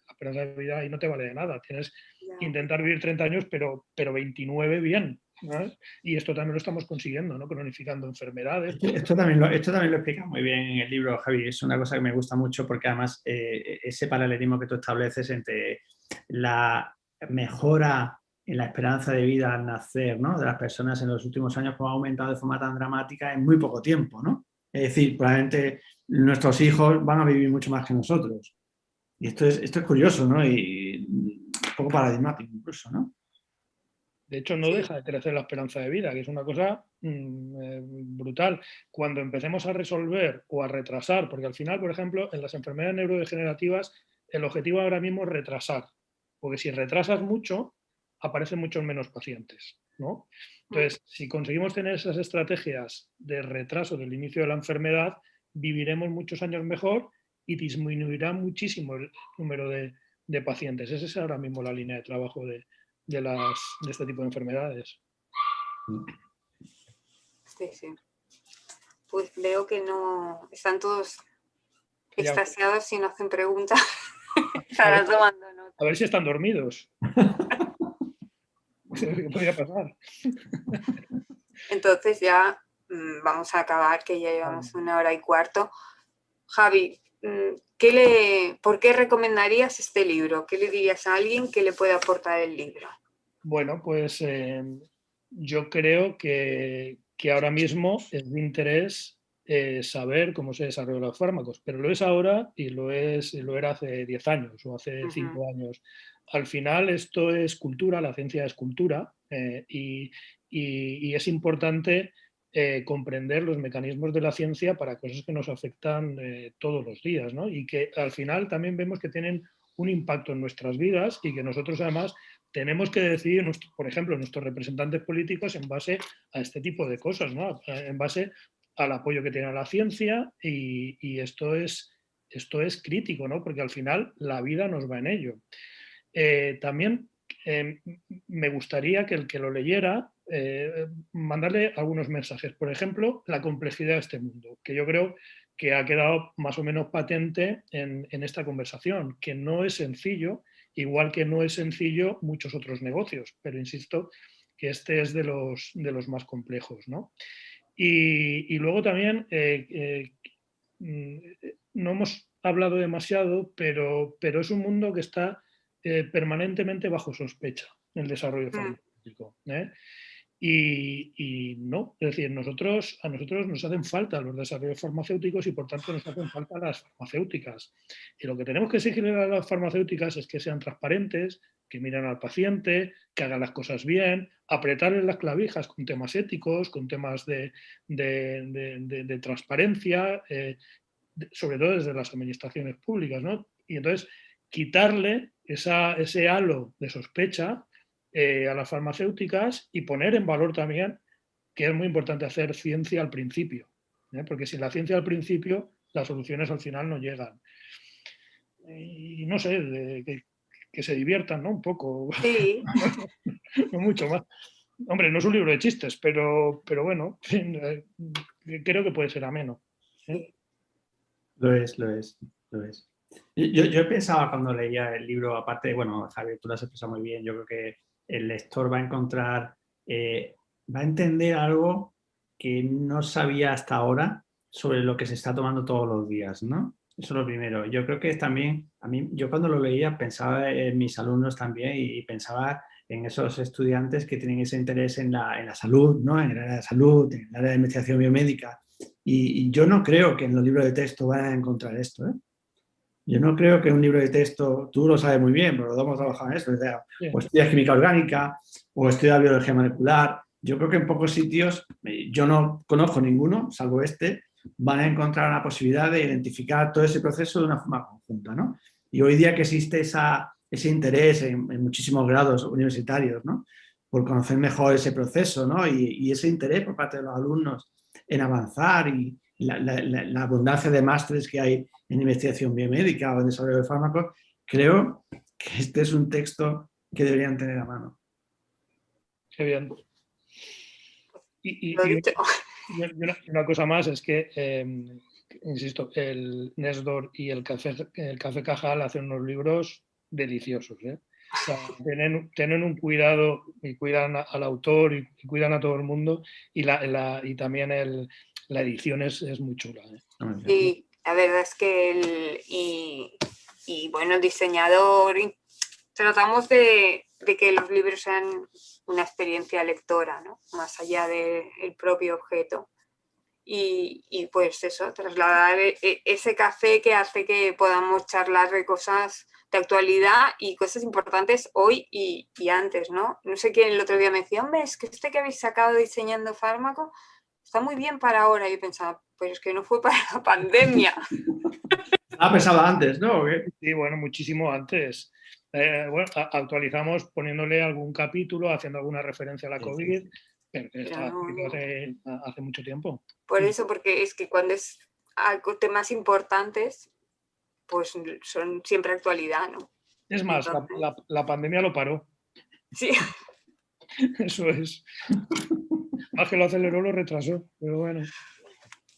esperanza de vida y no te vale de nada. Tienes que intentar vivir 30 años, pero 29 bien, ¿no? Y esto también lo estamos consiguiendo, ¿no? Cronificando enfermedades. Esto también lo explica muy bien en el libro, Javi. Es una cosa que me gusta mucho, porque además ese paralelismo que tú estableces entre la mejora en la esperanza de vida al nacer, ¿no?, de las personas en los últimos años, como ha aumentado de forma tan dramática en muy poco tiempo, ¿no? Es decir, probablemente nuestros hijos van a vivir mucho más que nosotros. Y esto es curioso, ¿no? Y un poco paradigmático incluso, ¿no? De hecho, no deja de crecer la esperanza de vida, que es una cosa brutal. Cuando empecemos a resolver o a retrasar, porque al final, por ejemplo, en las enfermedades neurodegenerativas, el objetivo ahora mismo es retrasar, porque si retrasas mucho, aparecen muchos menos pacientes, ¿no? Entonces, si conseguimos tener esas estrategias de retraso del inicio de la enfermedad, viviremos muchos años mejor y disminuirá muchísimo el número de pacientes. Esa es ahora mismo la línea de trabajo de este tipo de enfermedades. Sí. Pues veo que no están todos extasiados y no hacen preguntas. Estarán tomando nota. A ver si están dormidos. ¿Qué podría pasar? Entonces ya vamos a acabar, que ya llevamos 1 hora y cuarto. Javi, ¿por qué recomendarías este libro? ¿Qué le dirías a alguien que le puede aportar el libro? Bueno, pues yo creo que ahora mismo es de interés saber cómo se desarrollan los fármacos, pero lo es ahora y lo era hace 10 años o hace 5 años. Al final esto es cultura, la ciencia es cultura, y es importante comprender los mecanismos de la ciencia para cosas que nos afectan todos los días, ¿no? Y que al final también vemos que tienen un impacto en nuestras vidas y que nosotros además tenemos que decidir, por ejemplo, nuestros representantes políticos en base a este tipo de cosas, ¿no? En base al apoyo que tiene la ciencia y esto es crítico, ¿no? Porque al final la vida nos va en ello. También me gustaría que el que lo leyera mandarle algunos mensajes. Por ejemplo, la complejidad de este mundo, que yo creo que ha quedado más o menos patente en esta conversación, que no es sencillo, igual que no es sencillo muchos otros negocios, pero insisto que este es de los más complejos, ¿no? Y luego también no hemos hablado demasiado, pero es un mundo que está permanentemente bajo sospecha en el desarrollo farmacéutico. Y no, es decir, a nosotros nos hacen falta los desarrollos farmacéuticos y por tanto nos hacen falta las farmacéuticas. Y lo que tenemos que exigir a las farmacéuticas es que sean transparentes, que miren al paciente, que hagan las cosas bien, apretarles las clavijas con temas éticos, con temas de transparencia, sobre todo desde las administraciones públicas, ¿no? Y entonces quitarle ese halo de sospecha a las farmacéuticas y poner en valor también que es muy importante hacer ciencia al principio, porque sin la ciencia al principio las soluciones al final no llegan. Y no sé, que se diviertan, ¿no? Un poco, Sí. no mucho más. Hombre, no es un libro de chistes, pero bueno, creo que puede ser ameno. Sí. Lo es. Yo pensaba cuando leía el libro, aparte, bueno, Javier, tú lo has expresado muy bien, yo creo que el lector va a encontrar, va a entender algo que no sabía hasta ahora sobre lo que se está tomando todos los días, ¿no? Eso es lo primero. Yo creo que también, yo cuando lo leía pensaba en mis alumnos también y pensaba en esos estudiantes que tienen ese interés en la salud, ¿no? En el área de salud, en el área de investigación biomédica. Y yo no creo que en los libros de texto vayan a encontrar esto, ¿eh? Yo no creo que un libro de texto, tú lo sabes muy bien, pero hemos trabajado en eso, o sea, o estudias química orgánica, o estudias biología molecular. Yo creo que en pocos sitios, yo no conozco ninguno, salvo este, van a encontrar una posibilidad de identificar todo ese proceso de una forma conjunta, ¿no? Y hoy día que existe ese interés en muchísimos grados universitarios, ¿no? Por conocer mejor ese proceso, ¿no? Y ese interés por parte de los alumnos en avanzar y la abundancia de másteres que hay en investigación biomédica o en desarrollo de fármacos, creo que este es un texto que deberían tener a mano. Qué bien. Lo dicho. Y una cosa más es que, insisto, el Nesdor y el Café Cajal hacen unos libros deliciosos, ¿eh? O sea, tienen un cuidado y cuidan al autor y cuidan a todo el mundo y también la edición es muy chula, ¿eh? Sí, la verdad es que y bueno, el diseñador, tratamos de que los libros sean una experiencia lectora, ¿no? Más allá del propio objeto. Y pues eso, trasladar ese café que hace que podamos charlar de cosas de actualidad y cosas importantes hoy y antes, ¿no? No sé quién el otro día me decía, hombre, es que que habéis sacado diseñando fármaco está muy bien para ahora. Y yo pensaba, pues es que no fue para la pandemia. Ha pensado antes, ¿no? Sí, bueno, muchísimo antes. Bueno, actualizamos poniéndole algún capítulo, haciendo alguna referencia a la COVID, pero que está hace mucho tiempo. Por eso, porque es que cuando es algo, temas importantes, pues son siempre actualidad, ¿no? Es más, entonces, la pandemia lo paró. Sí. Eso es. Más que lo aceleró, lo retrasó, pero bueno.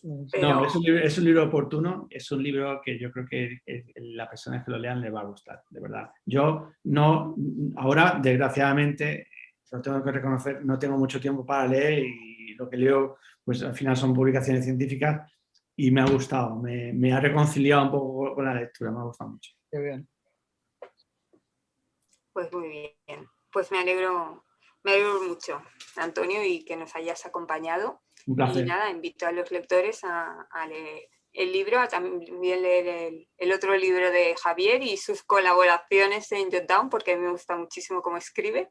No, es un libro oportuno, es un libro que yo creo que las personas que lo lean les va a gustar, de verdad. Yo no, ahora desgraciadamente, lo tengo que reconocer, no tengo mucho tiempo para leer y lo que leo, pues al final son publicaciones científicas y me ha gustado, me ha reconciliado un poco con la lectura, me ha gustado mucho. Qué bien. Pues muy bien, pues me alegro mucho, Antonio, y que nos hayas acompañado. Un placer. Y nada, invito a los lectores a leer el libro, a también leer el otro libro de Javier y sus colaboraciones en Jotdown, porque a mí me gusta muchísimo cómo escribe.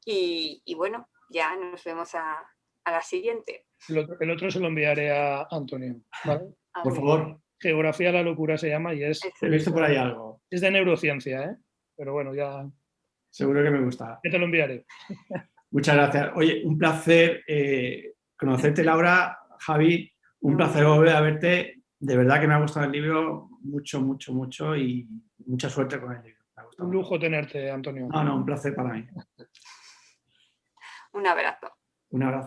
Y bueno, ya nos vemos a la siguiente. El otro se lo enviaré a Antonio, ¿vale? Por favor. Geografía de la locura se llama y es... He visto por ahí algo. Es de neurociencia, ¿eh? Pero bueno, ya... Seguro que me gusta. Ya te lo enviaré. Muchas gracias. Oye, un placer conocerte, Laura, Javi. Un placer volver a verte. De verdad que me ha gustado el libro mucho, mucho, mucho y mucha suerte con el libro. Un lujo tenerte, Antonio. No, un placer para mí. Un abrazo. Un abrazo.